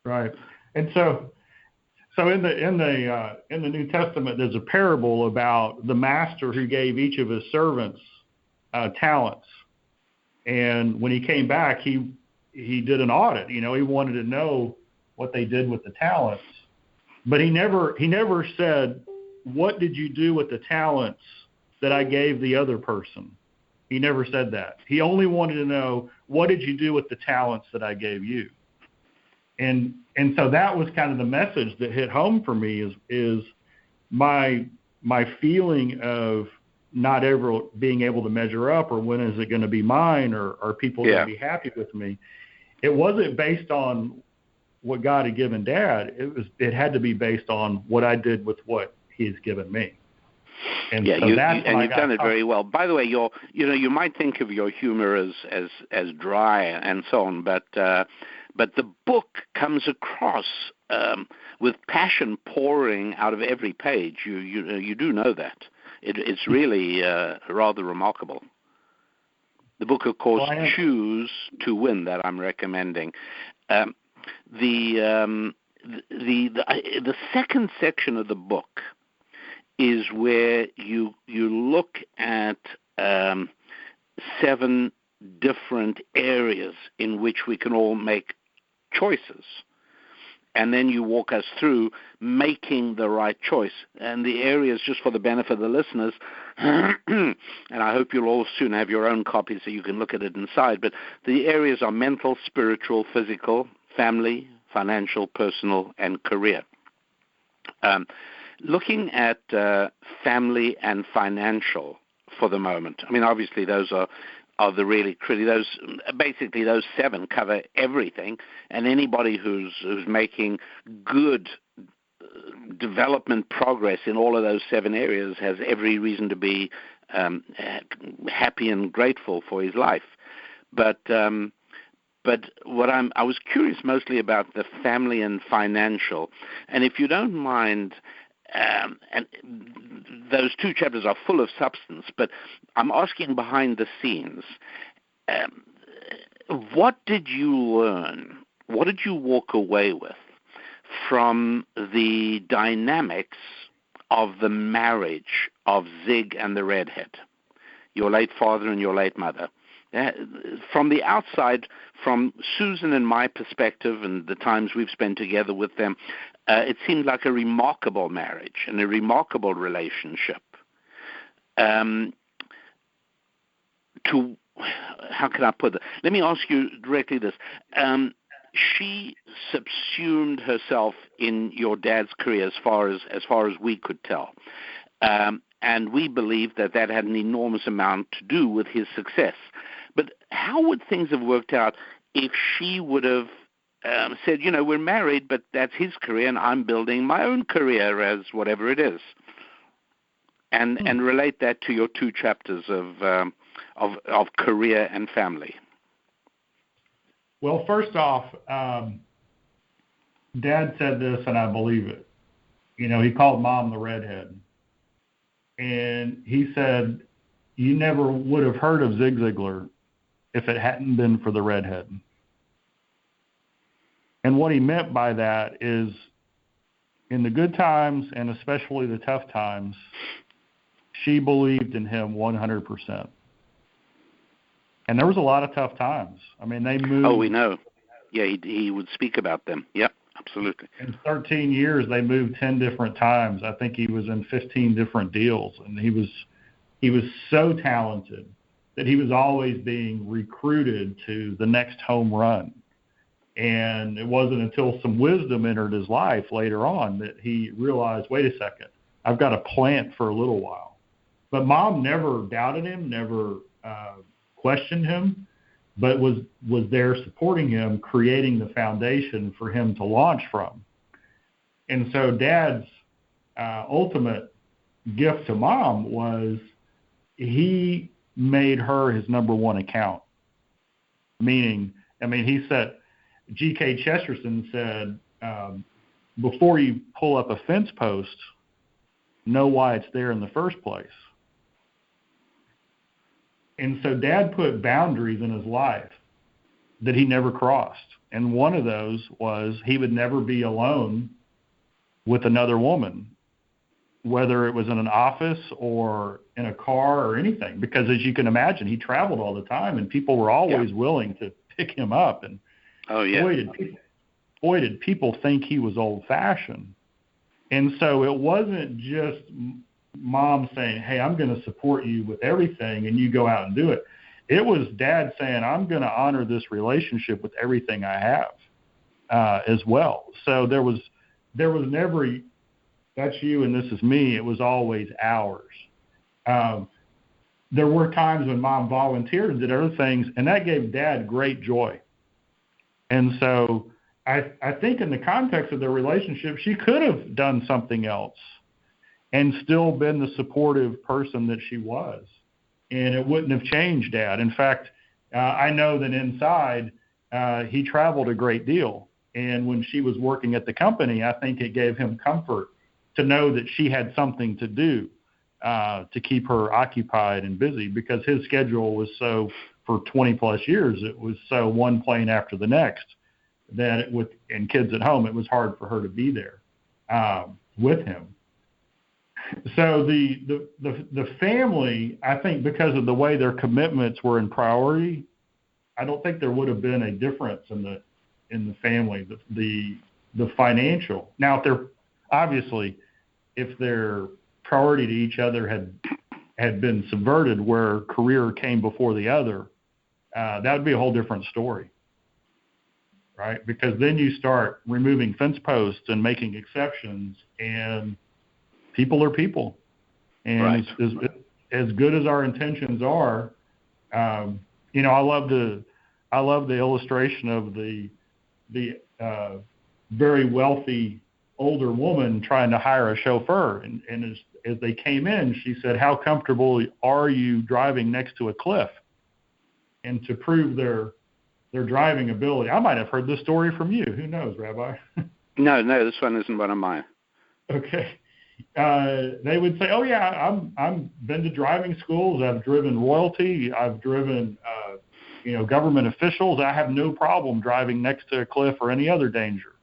Speaker 3: Right, and so in the New Testament, there's a parable about the master who gave each of his servants talents, and when he came back, he did an audit. He wanted to know what they did with the talents, but he never said, "What did you do with the talents that I gave the other person?" He never said that. He only wanted to know, "What did you do with the talents that I gave you?" And so that was kind of the message that hit home for me is my feeling of not ever being able to measure up, or when is it going to be mine, or are people going to be happy with me? It wasn't based on what God had given Dad. It had to be based on what I did with what He's given me. And so you've
Speaker 4: done it very well. By the way, you might think of your humor as dry and so on, but the book comes across with passion pouring out of every page. You do know that. It's really rather remarkable. The book, of course, Choose to Win, that I'm recommending. The second section of the book is where you look at 7 different areas in which we can all make choices. And then you walk us through making the right choice. And the areas, just for the benefit of the listeners, and I hope you'll all soon have your own copy so you can look at it inside, but the areas are mental, spiritual, physical, family, financial, personal, and career. Looking at family and financial for the moment, I mean, obviously those are the really critical. Those 7 cover everything, and anybody who's making good development progress in all of those 7 areas has every reason to be happy and grateful for his life. But what I was curious mostly about the family and financial, and if you don't mind. And those 2 chapters are full of substance, but I'm asking behind the scenes, what did you learn? What did you walk away with from the dynamics of the marriage of Zig and the redhead, your late father and your late mother? From the outside, from Susan and my perspective and the times we've spent together with them, it seemed like a remarkable marriage and a remarkable relationship. How can I put it? Let me ask you directly this. She subsumed herself in your dad's career as far as we could tell. And we believe that had an enormous amount to do with his success. But how would things have worked out if she would have said, we're married, but that's his career, and I'm building my own career as whatever it is, and relate that to your 2 chapters of career and family?
Speaker 3: Well, first off, Dad said this, and I believe it. He called Mom the redhead, and he said, "You never would have heard of Zig Ziglar if it hadn't been for the redhead." And what he meant by that is, in the good times and especially the tough times, she believed in him 100%. And there was a lot of tough times. I mean, they moved.
Speaker 4: Oh, we know. Yeah, he would speak about them. Yep, absolutely.
Speaker 3: In 13 years, they moved 10 different times. I think he was in 15 different deals, and he was so talented that he was always being recruited to the next home run. And it wasn't until some wisdom entered his life later on that he realized, wait a second, I've got to plant for a little while. But Mom never doubted him, never questioned him, but was there supporting him, creating the foundation for him to launch from. And so Dad's ultimate gift to Mom was he made her his number one account. Meaning, he said, G.K. Chesterton said, before you pull up a fence post, know why it's there in the first place. And so Dad put boundaries in his life that he never crossed. And one of those was he would never be alone with another woman, whether it was in an office or in a car or anything. Because as you can imagine, he traveled all the time, and people were always willing to pick him up. And boy, did people think he was old-fashioned. And so it wasn't just Mom saying, hey, I'm going to support you with everything, and you go out and do it. It was Dad saying, I'm going to honor this relationship with everything I have as well. So there was never, that's you and this is me. It was always ours. There were times when Mom volunteered and did other things, and that gave Dad great joy. And so I think in the context of their relationship, she could have done something else and still been the supportive person that she was. And it wouldn't have changed Dad. In fact, I know that inside he traveled a great deal. And when she was working at the company, I think it gave him comfort to know that she had something to do to keep her occupied and busy, because his schedule was so, for 20 plus years, it was so one plane after the next that and kids at home, it was hard for her to be there with him. So the family, I think, because of the way their commitments were in priority, I don't think there would have been a difference in the family, the financial. Now, if their priority to each other had been subverted, where career came before the other, that would be a whole different story, right? Because then you start removing fence posts and making exceptions, and people are people. And
Speaker 4: right.
Speaker 3: as good as our intentions are, I love the illustration of the very wealthy older woman trying to hire a chauffeur. And as they came in, she said, how comfortable are you driving next to a cliff? And to prove their driving ability, I might have heard this story from you. Who knows, Rabbi?
Speaker 4: No, this one isn't one of mine.
Speaker 3: Okay. They would say, oh yeah, I'm been to driving schools. I've driven royalty. I've driven, government officials. I have no problem driving next to a cliff or any other danger.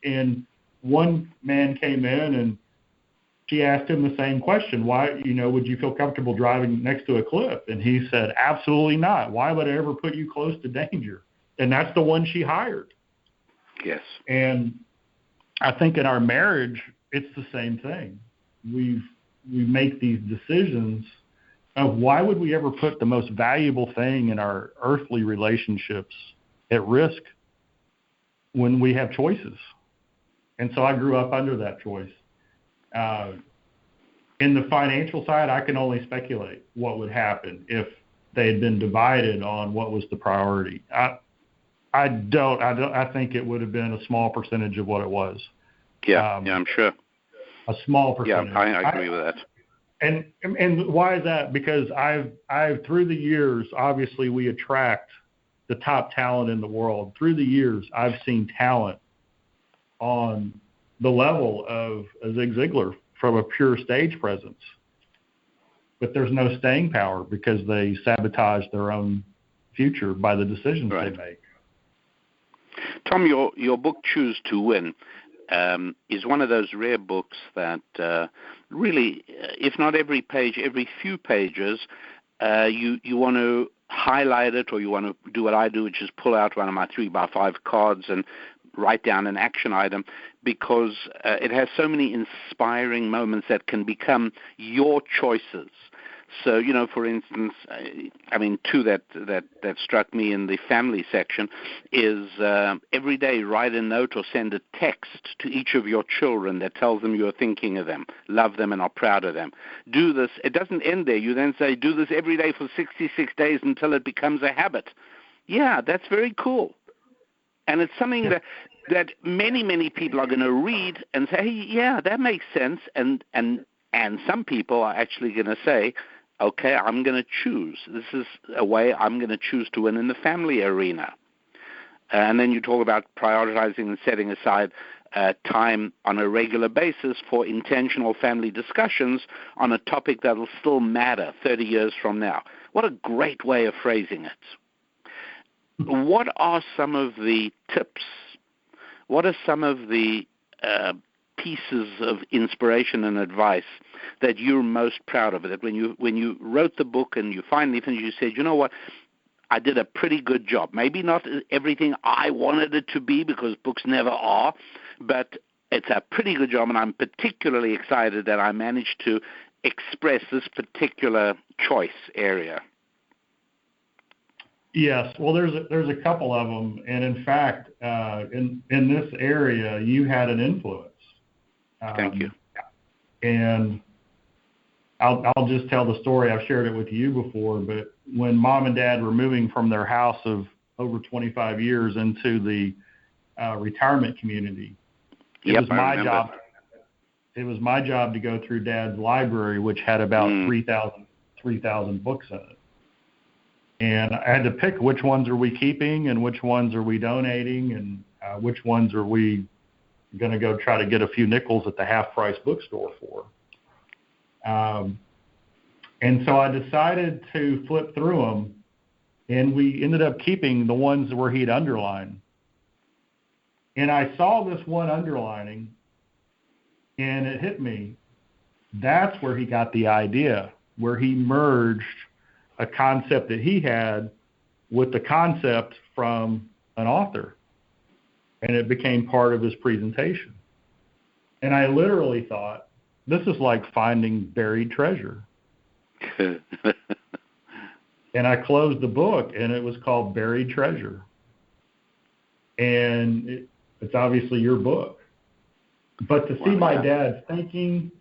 Speaker 3: And one man came in and she asked him the same question. Why, would you feel comfortable driving next to a cliff? And he said, absolutely not. Why would I ever put you close to danger? And that's the one she hired.
Speaker 4: Yes.
Speaker 3: And I think in our marriage, it's the same thing. We make these decisions of why would we ever put the most valuable thing in our earthly relationships at risk when we have choices. And so I grew up under that choice. In the financial side, I can only speculate what would happen if they had been divided on what was the priority. I think it would have been a small percentage of what it was.
Speaker 4: Yeah, I'm sure.
Speaker 3: A small percentage.
Speaker 4: Yeah, I agree with that.
Speaker 3: And why is that? Because I've through the years, obviously we attract the top talent in the world. Through the years, I've seen talent on the level of Zig Ziglar from a pure stage presence. But there's no staying power because they sabotage their own future by the decisions they make.
Speaker 4: Tom, your book, Choose to Win, is one of those rare books that really, if not every page, every few pages, you want to highlight it, or you want to do what I do, which is pull out one of my 3x5 cards and write down an action item, because it has so many inspiring moments that can become your choices. So, for instance, two that struck me in the family section is every day write a note or send a text to each of your children that tells them you're thinking of them, love them, and are proud of them. Do this. It doesn't end there. You then say, do this every day for 66 days until it becomes a habit. Yeah, that's very cool. And it's something that many, many people are going to read and say, hey, yeah, that makes sense. And some people are actually going to say, okay, I'm going to choose. This is a way I'm going to choose to win in the family arena. And then you talk about prioritizing and setting aside time on a regular basis for intentional family discussions on a topic that will still matter 30 years from now. What a great way of phrasing it. What are some of the tips? What are some of the pieces of inspiration and advice that you're most proud of? That when you wrote the book and you finally finished, you said, you know what, I did a pretty good job. Maybe not everything I wanted it to be, because books never are, but it's a pretty good job, and I'm particularly excited that I managed to express this particular choice area.
Speaker 3: Yes, well, there's a couple of them, and in fact, in this area, you had an influence.
Speaker 4: Thank you.
Speaker 3: And I'll just tell the story. I've shared it with you before, but when Mom and Dad were moving from their house of over 25 years into the retirement community, it was my job. It was my job to go through Dad's library, which had about 3,000 books in it. And I had to pick which ones are we keeping and which ones are we donating, and which ones are we going to go try to get a few nickels at the half-price bookstore for. And so I decided to flip through them, and we ended up keeping the ones where he'd underlined. And I saw this one underlining, and it hit me. That's where he got the idea, where he merged a concept that he had with the concept from an author, and it became part of his presentation. And I literally thought, this is like finding buried treasure. And I closed the book, and it was called Buried Treasure. And it's obviously your book. But to see my dad's thinking,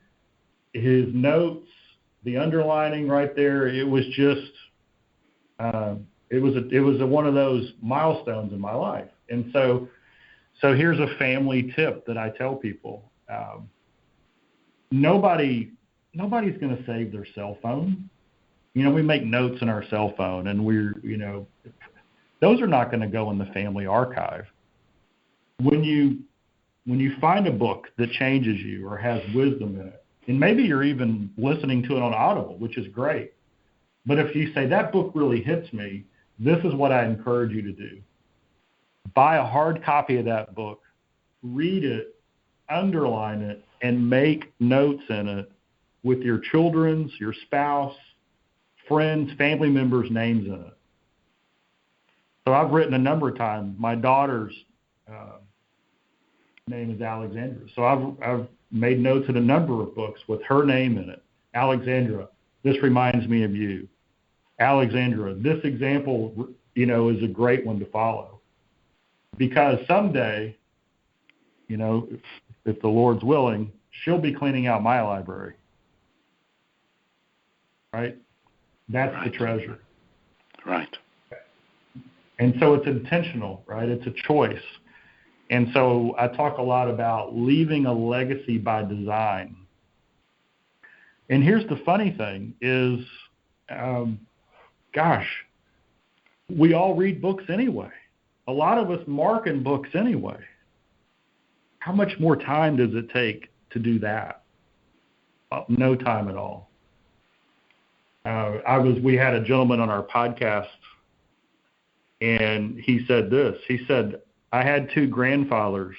Speaker 3: his notes, the underlining right there, it was just, it was one of those milestones in my life. And so here's a family tip that I tell people. Nobody's going to save their cell phone. You know, we make notes in our cell phone, and those are not going to go in the family archive. When you find a book that changes you or has wisdom in it, and maybe you're even listening to it on Audible, which is great. But if you say, that book really hits me, this is what I encourage you to do. Buy a hard copy of that book, read it, underline it, and make notes in it with your children's, your spouse, friends, family members' names in it. So I've written a number of times. My daughter's name is Alexandra. So I've made notes in a number of books with her name in it. Alexandra, this reminds me of you. Alexandra, this example, is a great one to follow. Because someday, if the Lord's willing, she'll be cleaning out my library. Right? That's right. The treasure.
Speaker 4: Right.
Speaker 3: And so it's intentional, right? It's a choice. And so I talk a lot about leaving a legacy by design. And here's the funny thing is, we all read books anyway. A lot of us mark in books anyway. How much more time does it take to do that? No time at all. We had a gentleman on our podcast, and he said this. He said, I had two grandfathers.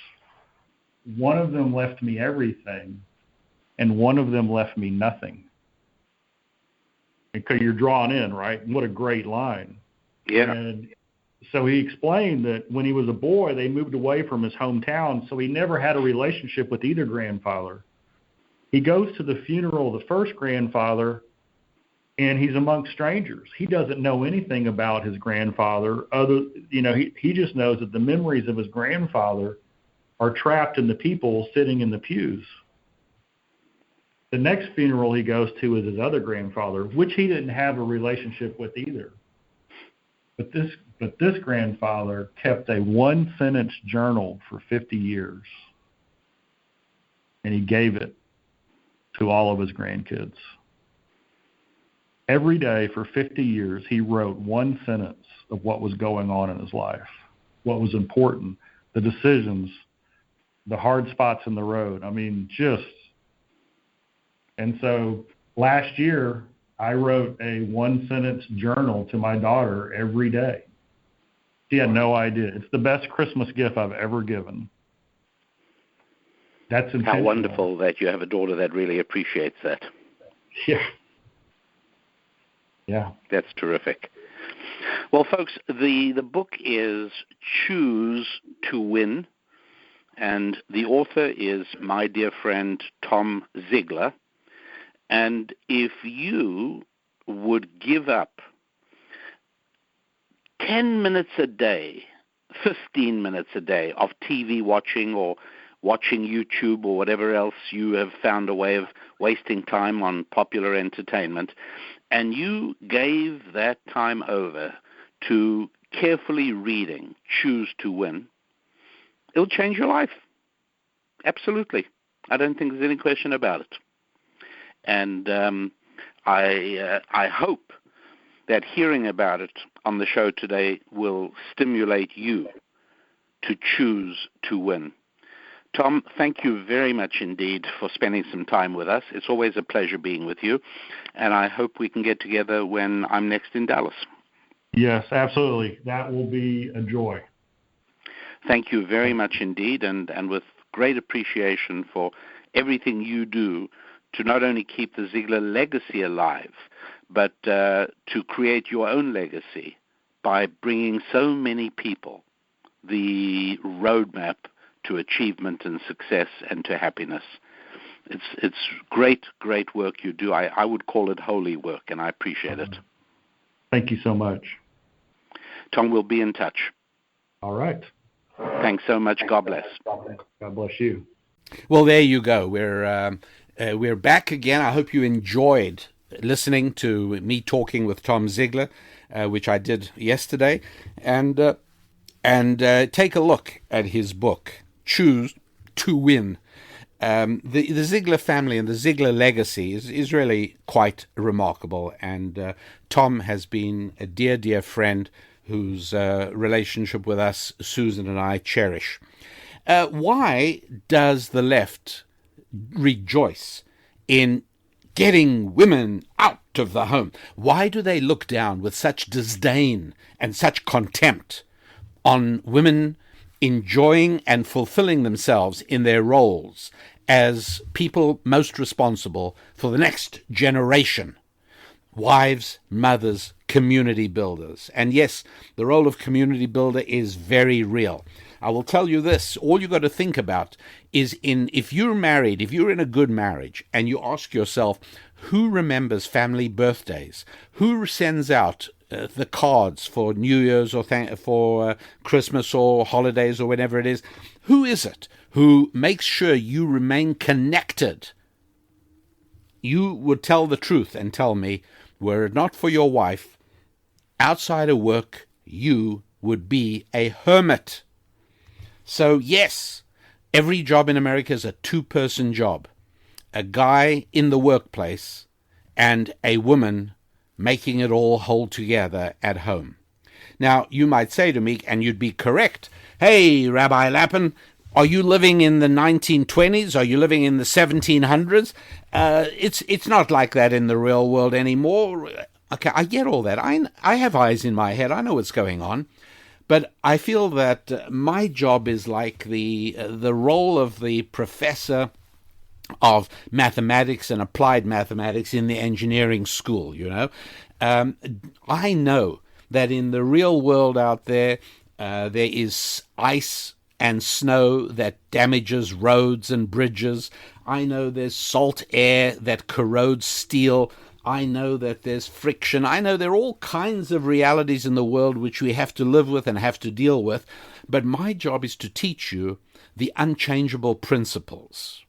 Speaker 3: One of them left me everything, and one of them left me nothing. Because you're drawn in, right? What a great line.
Speaker 4: Yeah.
Speaker 3: And so he explained that when he was a boy, they moved away from his hometown, so he never had a relationship with either grandfather. He goes to the funeral of the first grandfather, and he's amongst strangers. He doesn't know anything about his grandfather. He just knows that the memories of his grandfather are trapped in the people sitting in the pews. The next funeral he goes to is his other grandfather, which he didn't have a relationship with either. But this grandfather kept a one-sentence journal for 50 years, and he gave it to all of his grandkids. Every day for 50 years, he wrote one sentence of what was going on in his life, what was important, the decisions, the hard spots in the road. I mean, and so last year, I wrote a one-sentence journal to my daughter every day. She had no idea. It's the best Christmas gift I've ever given. That's intentional.
Speaker 4: How wonderful that you have a daughter that really appreciates that.
Speaker 3: Yeah. Yeah.
Speaker 4: That's terrific. Well, folks, the book is Choose to Win, and the author is my dear friend Tom Ziglar. And if you would give up 10 minutes a day, 15 minutes a day of TV watching or watching YouTube or whatever else you have found a way of wasting time on popular entertainment, and you gave that time over to carefully reading Choose to Win, it'll change your life. Absolutely. I don't think there's any question about it. And I hope that hearing about it on the show today will stimulate you to choose to win. Tom, thank you very much indeed for spending some time with us. It's always a pleasure being with you, and I hope we can get together when I'm next in Dallas.
Speaker 3: Yes, absolutely. That will be a joy.
Speaker 4: Thank you very much indeed, and with great appreciation for everything you do to not only keep the Ziglar legacy alive, but to create your own legacy by bringing so many people the roadmap to achievement and success and to happiness. It's great work you do. I would call it holy work, and I appreciate it.
Speaker 3: Thank you so much.
Speaker 4: Tom, we'll be in touch.
Speaker 3: All right.
Speaker 4: Thanks so much. God bless.
Speaker 3: God bless you.
Speaker 1: Well, there you go. We're back again. I hope you enjoyed listening to me talking with Tom Ziglar, which I did yesterday, and take a look at his book, Choose to Win. The Ziglar family and the Ziglar legacy is really quite remarkable, and Tom has been a dear friend whose relationship with us, Susan and I, cherish. Why does the left rejoice in getting women out of the home? Why do they look down with such disdain and such contempt on women enjoying and fulfilling themselves in their roles as people most responsible for the next generation? Wives, mothers, community builders. And yes, the role of community builder is very real. I will tell you this, all you got to think about is if you're married, if you're in a good marriage, and you ask yourself, who remembers family birthdays? Who sends out the cards for New Year's or for Christmas or holidays or whatever it is? Who is it who makes sure you remain connected? You would tell the truth and tell me, were it not for your wife, outside of work, you would be a hermit. So yes, every job in America is a two-person job. A guy in the workplace and a woman making it all hold together at home. Now, you might say to me, and you'd be correct, hey, Rabbi Lapin, are you living in the 1920s? Are you living in the 1700s? It's not like that in the real world anymore. Okay, I get all that. I have eyes in my head. I know what's going on. But I feel that my job is like the role of the professor of mathematics and applied mathematics in the engineering school, you know. I know that in the real world out there, there is ice and snow that damages roads and bridges. I know there's salt air that corrodes steel. I know that there's friction. I know there are all kinds of realities in the world which we have to live with and have to deal with. But my job is to teach you the unchangeable principles.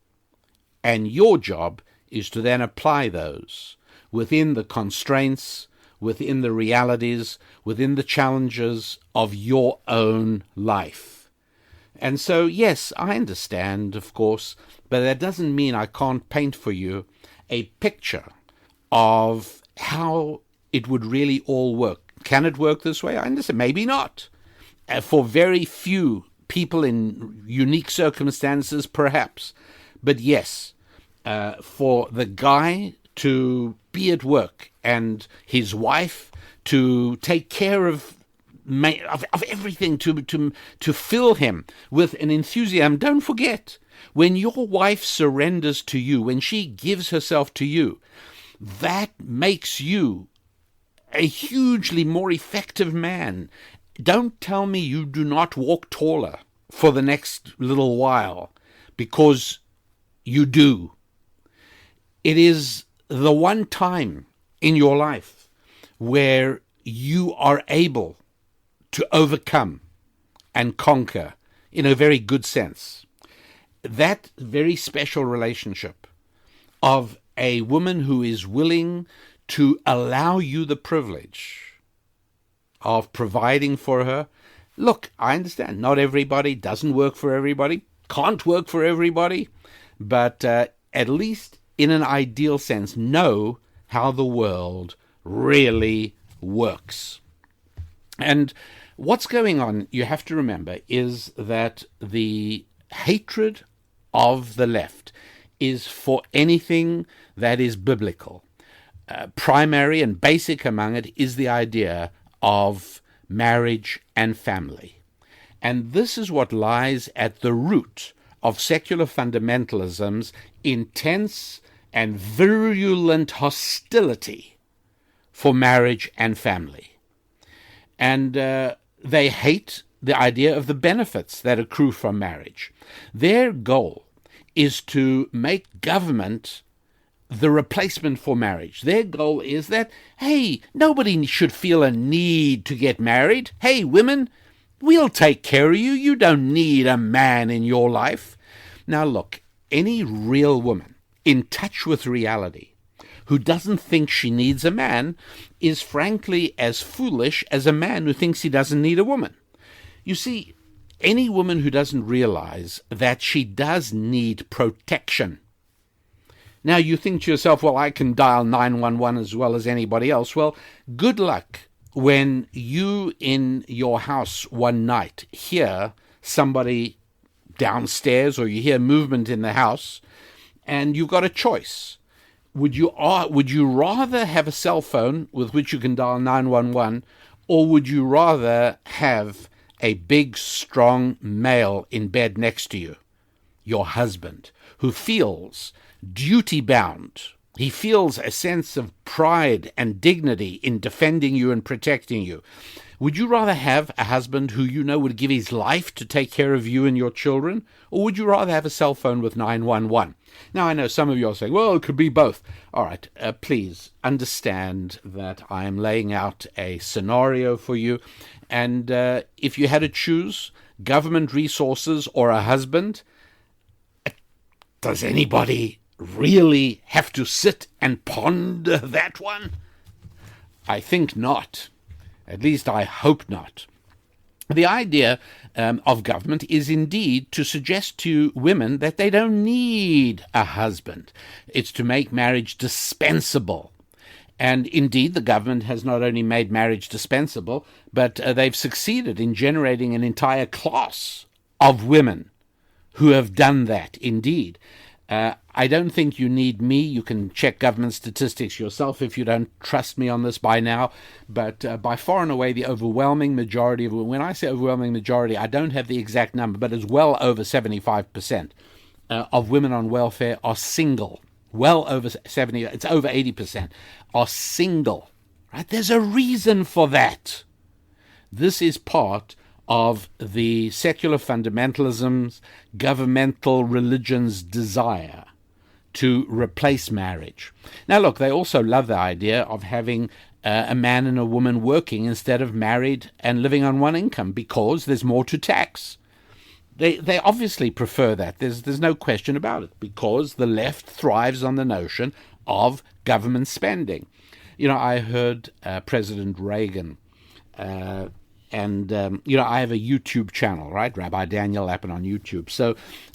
Speaker 1: And your job is to then apply those within the constraints, within the realities, within the challenges of your own life. And so, yes, I understand, of course, but that doesn't mean I can't paint for you a picture of how it would really all work. Can it work this way? I understand. Maybe not. For very few people in unique circumstances, perhaps. But yes, for the guy to be at work and his wife to take care of everything, to fill him with an enthusiasm. Don't forget, when your wife surrenders to you, when she gives herself to you, that makes you a hugely more effective man. Don't tell me you do not walk taller for the next little while, because you do. It is the one time in your life where you are able to overcome and conquer in a very good sense. That very special relationship of a woman who is willing to allow you the privilege of providing for her. Look, I understand not everybody, doesn't work for everybody, can't work for everybody, but at least in an ideal sense, know how the world really works. And what's going on, you have to remember, is that the hatred of the left is for anything that is biblical. Primary and basic among it is the idea of marriage and family. And this is what lies at the root of secular fundamentalism's intense and virulent hostility for marriage and family. And they hate the idea of the benefits that accrue from marriage. Their goal is to make government the replacement for marriage. Their goal is that, hey, nobody should feel a need to get married. Hey, women, we'll take care of you. You don't need a man in your life. Now look, any real woman in touch with reality who doesn't think she needs a man is frankly as foolish as a man who thinks he doesn't need a woman. You see, any woman who doesn't realize that she does need protection. Now you think to yourself, well, I can dial 911 as well as anybody else. Well, good luck when you in your house one night hear somebody downstairs or you hear movement in the house and you've got a choice. Would you rather have a cell phone with which you can dial 911, or would you rather have a big, strong male in bed next to you, your husband, who feels duty-bound? He feels a sense of pride and dignity in defending you and protecting you. Would you rather have a husband who you know would give his life to take care of you and your children, or would you rather have a cell phone with 911? Now, I know some of you are saying, well, it could be both. All right, please understand that I am laying out a scenario for you, and if you had to choose government resources or a husband, does anybody really have to sit and ponder that one? I think not. At least I hope not. The idea of government is indeed to suggest to women that they don't need a husband. It's to make marriage dispensable. And indeed, the government has not only made marriage dispensable, but they've succeeded in generating an entire class of women who have done that, indeed. I don't think you need me. You can check government statistics yourself if you don't trust me on this by now. But by far and away, the overwhelming majority of women, when I say overwhelming majority, I don't have the exact number, but it's well over 75% of women on welfare are single. Well over 70, it's over 80% are single. Right? There's a reason for that. This is part of the secular fundamentalism's, governmental religion's desire to replace marriage. Now, look, they also love the idea of having a man and a woman working instead of married and living on one income because there's more to tax. They obviously prefer that. There's no question about it, because the left thrives on the notion of government spending. You know, I heard President Reagan and I have a YouTube channel, right? Rabbi Daniel Lapin on YouTube. So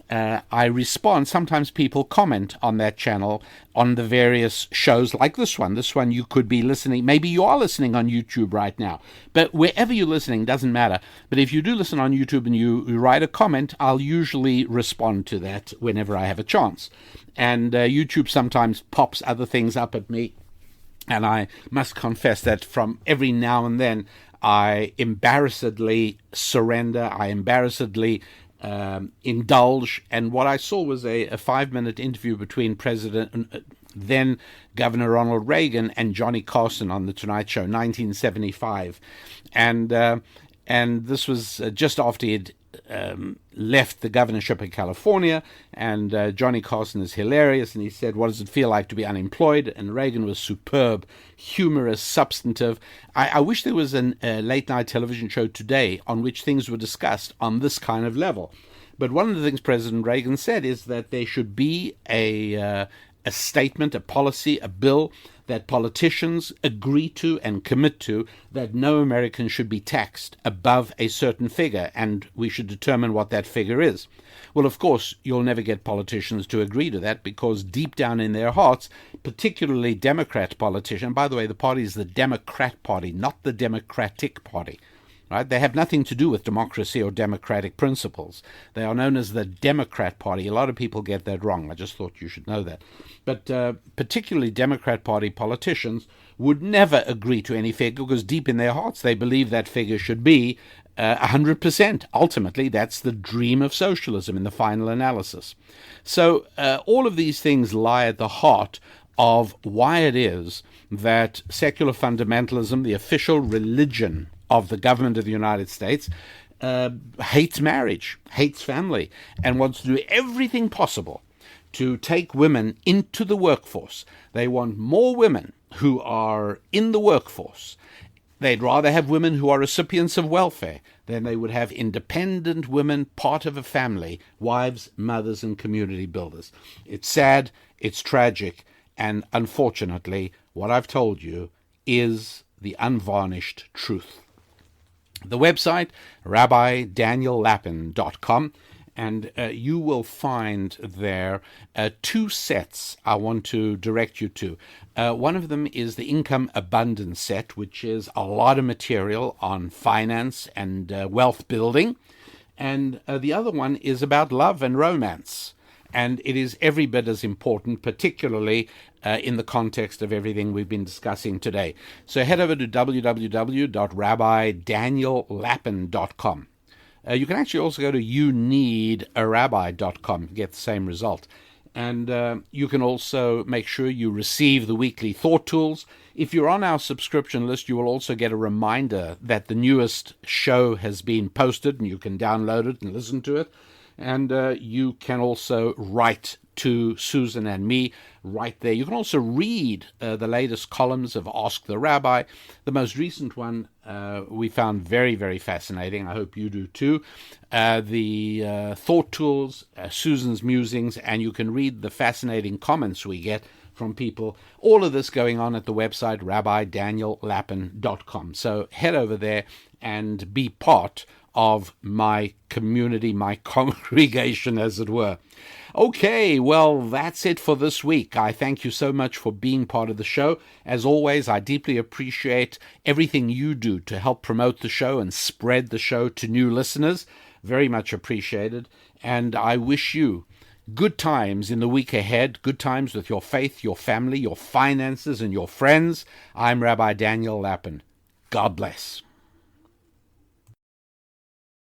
Speaker 1: I respond. Sometimes people comment on that channel on the various shows like this one. This one you could be listening. Maybe you are listening on YouTube right now. But wherever you're listening, doesn't matter. But if you do listen on YouTube and you write a comment, I'll usually respond to that whenever I have a chance. And YouTube sometimes pops other things up at me. And I must confess that from every now and then, I embarrassedly surrender. I embarrassedly indulge. And what I saw was a 5-minute interview between then Governor Ronald Reagan and Johnny Carson on The Tonight Show, 1975. And this was just after he'd left the governorship of California, and Johnny Carson is hilarious, and he said, "What does it feel like to be unemployed?" And Reagan was superb, humorous, substantive. I wish there was a late-night television show today on which things were discussed on this kind of level. But one of the things President Reagan said is that there should be a statement, a policy, a bill that politicians agree to and commit to, that no American should be taxed above a certain figure, and we should determine what that figure is. Well, of course, you'll never get politicians to agree to that, because deep down in their hearts, particularly Democrat politicians, by the way, the party is the Democrat Party, not the Democratic Party. Right? They have nothing to do with democracy or democratic principles. They are known as the Democrat Party. A lot of people get that wrong. I just thought you should know that. But particularly Democrat Party politicians would never agree to any figure, because deep in their hearts they believe that figure should be 100%. Ultimately, that's the dream of socialism in the final analysis. So all of these things lie at the heart of why it is that secular fundamentalism, the official religion of the government of the United States, hates marriage, hates family, and wants to do everything possible to take women into the workforce. They want more women who are in the workforce. They'd rather have women who are recipients of welfare than they would have independent women, part of a family, wives, mothers, and community builders. It's sad, it's tragic, and unfortunately, what I've told you is the unvarnished truth. The website, rabbidaniellapin.com, and you will find there 2 sets I want to direct you to. One of them is the Income Abundance set, which is a lot of material on finance and wealth building. And the other one is about love and romance. And it is every bit as important, particularly in the context of everything we've been discussing today. So head over to www.rabbidaniellapin.com. You can actually also go to youneedarabbi.com to get the same result. And you can also make sure you receive the weekly thought tools. If you're on our subscription list, you will also get a reminder that the newest show has been posted, and you can download it and listen to it. And you can also write to Susan and me right there. You can also read the latest columns of Ask the Rabbi. The most recent one we found very, very fascinating. I hope you do too. The thought tools, Susan's musings, and you can read the fascinating comments we get from people. All of this going on at the website, rabbidaniellapin.com. So head over there and be part of my community, my congregation, as it were. Okay, well, that's it for this week. I thank you so much for being part of the show. As always, I deeply appreciate everything you do to help promote the show and spread the show to new listeners. Very much appreciated. And I wish you good times in the week ahead, good times with your faith, your family, your finances, and your friends. I'm Rabbi Daniel Lapin. God bless.